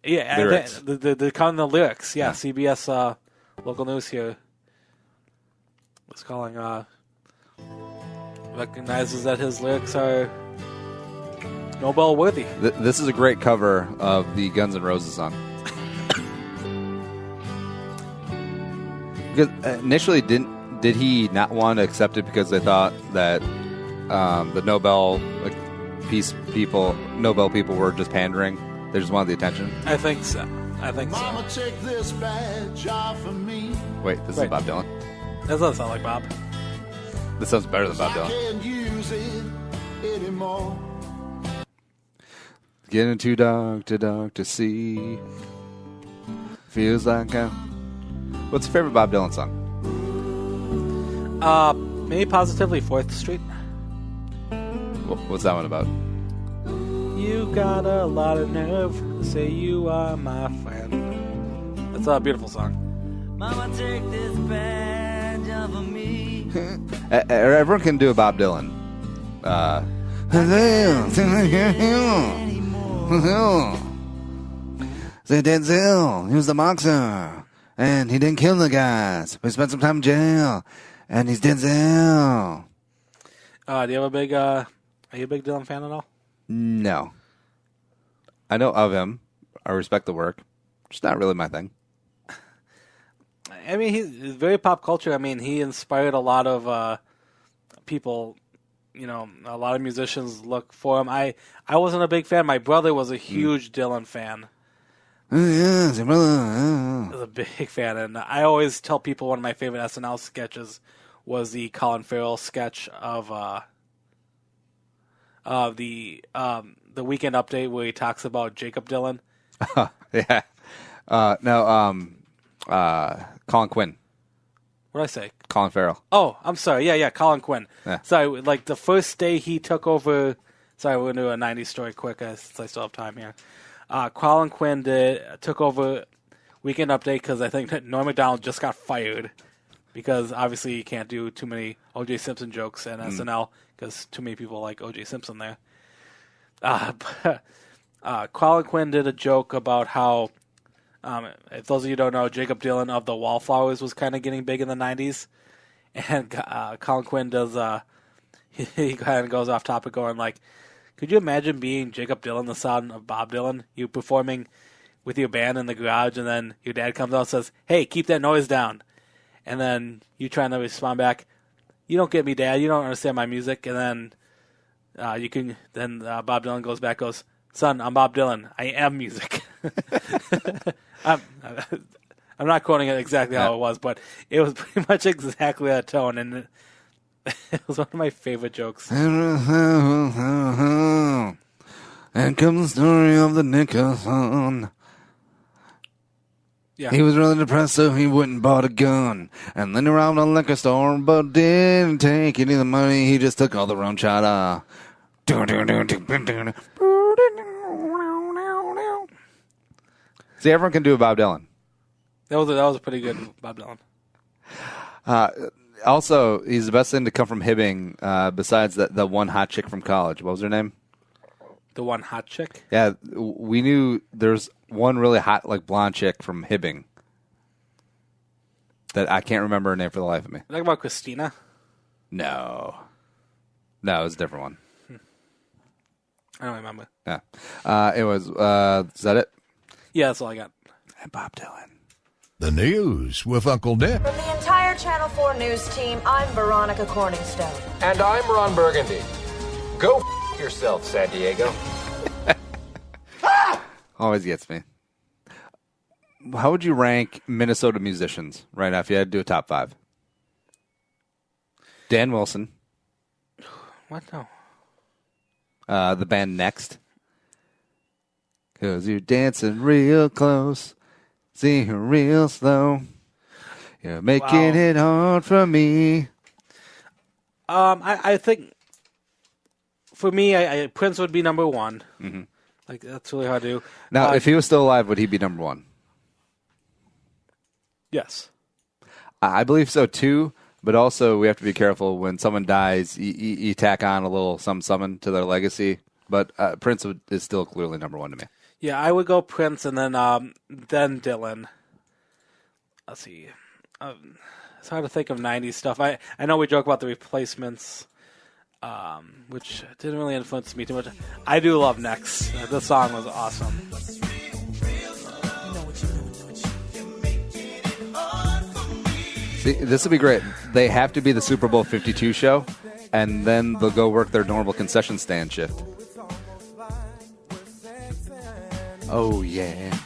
[SPEAKER 2] Yeah, they're counting the lyrics. Yeah. CBS local news here was calling, recognizes that his lyrics are Nobel worthy.
[SPEAKER 1] This is a great cover of the Guns N' Roses song. Because initially, did he not want to accept it because they thought that the Nobel people were just pandering? They just wanted the attention.
[SPEAKER 2] I think so.
[SPEAKER 7] Mama, take this badge off of me.
[SPEAKER 1] Wait, this is Bob Dylan.
[SPEAKER 2] That doesn't sound like Bob.
[SPEAKER 1] This sounds better than Bob
[SPEAKER 7] I
[SPEAKER 1] Dylan.
[SPEAKER 7] can't use it anymore.
[SPEAKER 1] Getting too dark to see. Feels like What's your favorite Bob Dylan song?
[SPEAKER 2] Maybe Positively 4th Street.
[SPEAKER 1] What's that one about?
[SPEAKER 2] You got a lot of nerve to say you are my friend. That's a beautiful song.
[SPEAKER 8] Mama, take this badge off of me.
[SPEAKER 1] Everyone can do a Bob Dylan. Denzel, he was the boxer, and he didn't kill the guys. We spent some time in jail, and he's Denzel.
[SPEAKER 2] Do you have a big? Are you a big Dylan fan at all?
[SPEAKER 1] No. I know of him. I respect the work. Just not really my thing.
[SPEAKER 2] I mean, he's very pop culture. I mean, he inspired a lot of people. A lot of musicians look for him. I wasn't a big fan. My brother was a huge Dylan fan.
[SPEAKER 1] Yes, your brother.
[SPEAKER 2] I was a big fan, and I always tell people one of my favorite SNL sketches was the Colin Farrell sketch of the Weekend Update where he talks about Jacob Dylan.
[SPEAKER 1] Yeah. Colin Quinn.
[SPEAKER 2] What did I say?
[SPEAKER 1] Colin Farrell.
[SPEAKER 2] Oh, I'm sorry. Yeah, Colin Quinn.
[SPEAKER 1] Yeah.
[SPEAKER 2] Sorry, like the first day he took over. Sorry, we're going to do a 90s story quick since I still have time here. Colin Quinn took over Weekend Update because I think that Norm Macdonald just got fired because obviously you can't do too many O.J. Simpson jokes in SNL because too many people like O.J. Simpson there. Colin Quinn did a joke about how, if those of you don't know, Jacob Dylan of the Wallflowers was kind of getting big in the 90s. And Colin Quinn does, he kind of goes off topic going like, could you imagine being Jacob Dylan, the son of Bob Dylan, you performing with your band in the garage, and then your dad comes out and says, hey, keep that noise down. And then you trying to respond back, you don't get me, Dad, you don't understand my music. And then Bob Dylan goes back, goes, son, I'm Bob Dylan. I am music. I'm not quoting it exactly how it was, but it was pretty much exactly that tone, and it was one of my favorite jokes.
[SPEAKER 1] And comes the story of the Nicholson.
[SPEAKER 2] Yeah.
[SPEAKER 1] He was really depressed, so he went and bought a gun. And then he robbed a liquor store, but didn't take any of the money. He just took all the rum chata. See, everyone can do a Bob Dylan.
[SPEAKER 2] That was a pretty good Bob Dylan.
[SPEAKER 1] Also, he's the best thing to come from Hibbing, besides the one hot chick from college. What was her name?
[SPEAKER 2] The one hot chick?
[SPEAKER 1] Yeah, we knew there's one really hot, like, blonde chick from Hibbing that I can't remember her name for the life of me.
[SPEAKER 2] Talking about Christina?
[SPEAKER 1] No, it was a different one.
[SPEAKER 2] I don't remember.
[SPEAKER 1] Yeah. It was, is that it?
[SPEAKER 2] Yeah, that's all I got.
[SPEAKER 1] And Bob Dylan.
[SPEAKER 3] The news with Uncle Nick.
[SPEAKER 9] From the entire Channel 4 news team, I'm Veronica Corningstone.
[SPEAKER 10] And I'm Ron Burgundy. Go yourself, San Diego.
[SPEAKER 1] Always gets me. How would you rank Minnesota musicians right now if you had to do a top 5? Dan Wilson.
[SPEAKER 2] What? No.
[SPEAKER 1] The band Next. 'Cause you're dancing real close. See her real slow. You're making it hard for me.
[SPEAKER 2] I think for me, Prince would be number one.
[SPEAKER 1] Mm-hmm.
[SPEAKER 2] Like, that's really hard to do.
[SPEAKER 1] Now, if he was still alive, would he be number one?
[SPEAKER 2] Yes.
[SPEAKER 1] I believe so, too. But also, we have to be careful when someone dies, you tack on a little something to their legacy. But Prince is still clearly number one to me.
[SPEAKER 2] Yeah, I would go Prince and then Dylan. Let's see. It's hard to think of 90s stuff. I know we joke about the Replacements, which didn't really influence me too much. I do love Next. The song was awesome.
[SPEAKER 1] See, this would be great. They have to be the Super Bowl 52 show, and then they'll go work their normal concession stand shift. Oh, yeah.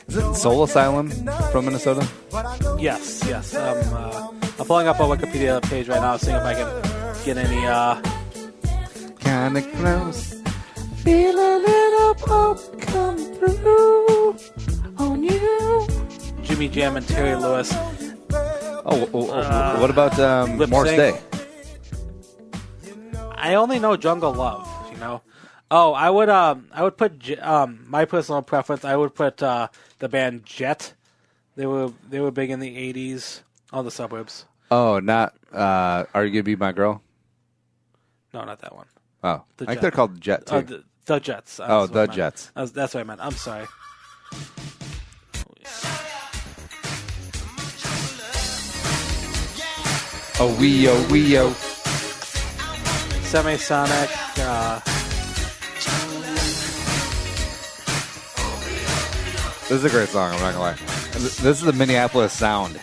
[SPEAKER 1] Is it Soul Asylum from Minnesota?
[SPEAKER 2] Yes. I'm pulling up a Wikipedia page right now, seeing if I can get any...
[SPEAKER 1] Kinda close. Feel a little hope come through on you.
[SPEAKER 2] Jimmy Jam and Terry Lewis.
[SPEAKER 1] What about Morris Day?
[SPEAKER 2] I only know Jungle Love, you know. Oh, I would put my personal preference. I would put the band Jet. They were big in the 80s. All the Suburbs.
[SPEAKER 1] Oh, not Are You Gonna Be My Girl?
[SPEAKER 2] No, not that one.
[SPEAKER 1] Oh, I think they're called Jet too.
[SPEAKER 2] The Jets.
[SPEAKER 1] The Jets.
[SPEAKER 2] That's what I meant. I'm sorry.
[SPEAKER 1] Oh, wee oh.
[SPEAKER 2] Semisonic.
[SPEAKER 1] This is a great song, I'm not going to lie. This is the Minneapolis sound.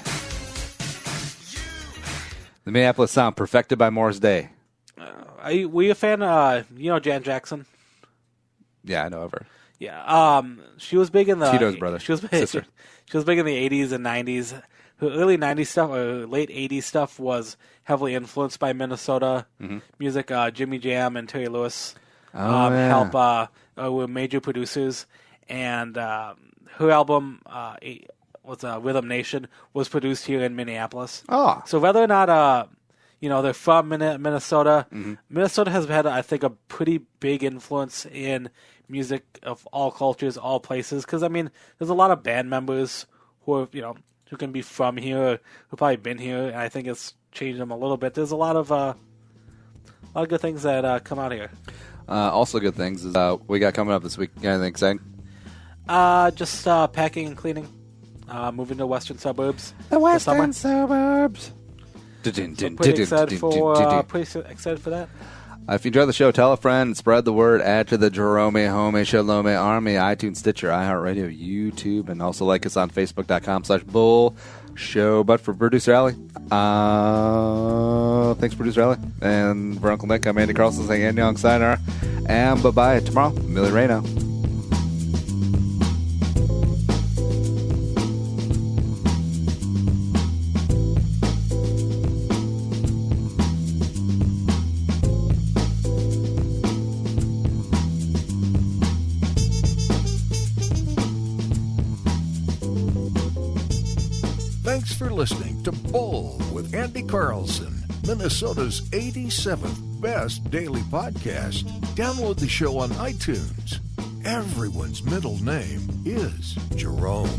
[SPEAKER 1] The Minneapolis sound, perfected by Morris Day.
[SPEAKER 2] Were you a fan, Jan Jackson?
[SPEAKER 1] Yeah, I know of her.
[SPEAKER 2] Yeah. She was big in the...
[SPEAKER 1] Tito's brother.
[SPEAKER 2] Sister. She was big in the 80s and 90s. Her early 90s stuff, or late 80s stuff, was heavily influenced by Minnesota music. Jimmy Jam and Terry Lewis were major producers. And her album, Rhythm Nation, was produced here in Minneapolis.
[SPEAKER 1] Oh.
[SPEAKER 2] So whether or not, they're from Minnesota, Minnesota has had, I think, a pretty big influence in music of all cultures, all places. Because, there's a lot of band members who are, who can be from here, who've probably been here, and I think it's changed them a little bit. There's a lot of good things that come out here.
[SPEAKER 1] Also good things is we got coming up this week. Anything exciting?
[SPEAKER 2] Just packing and cleaning. Moving to western suburbs.
[SPEAKER 1] The western suburbs.
[SPEAKER 2] Pretty excited for that.
[SPEAKER 1] If you enjoy the show, tell a friend, spread the word, add to the Jerome Home Shalom Army, iTunes, Stitcher, iHeartRadio, YouTube, and also like us on Facebook.com/Bull Show. But for Producer Allie, thanks, Producer Allie. And for Uncle Nick, I'm Andy Carlson saying Andy Young Signer. And bye-bye. Tomorrow, Millie Rayno.
[SPEAKER 3] Thanks for listening to Bull with Andy Carlson, Minnesota's 87th best daily podcast. Download the show on iTunes. Everyone's middle name is Jerome.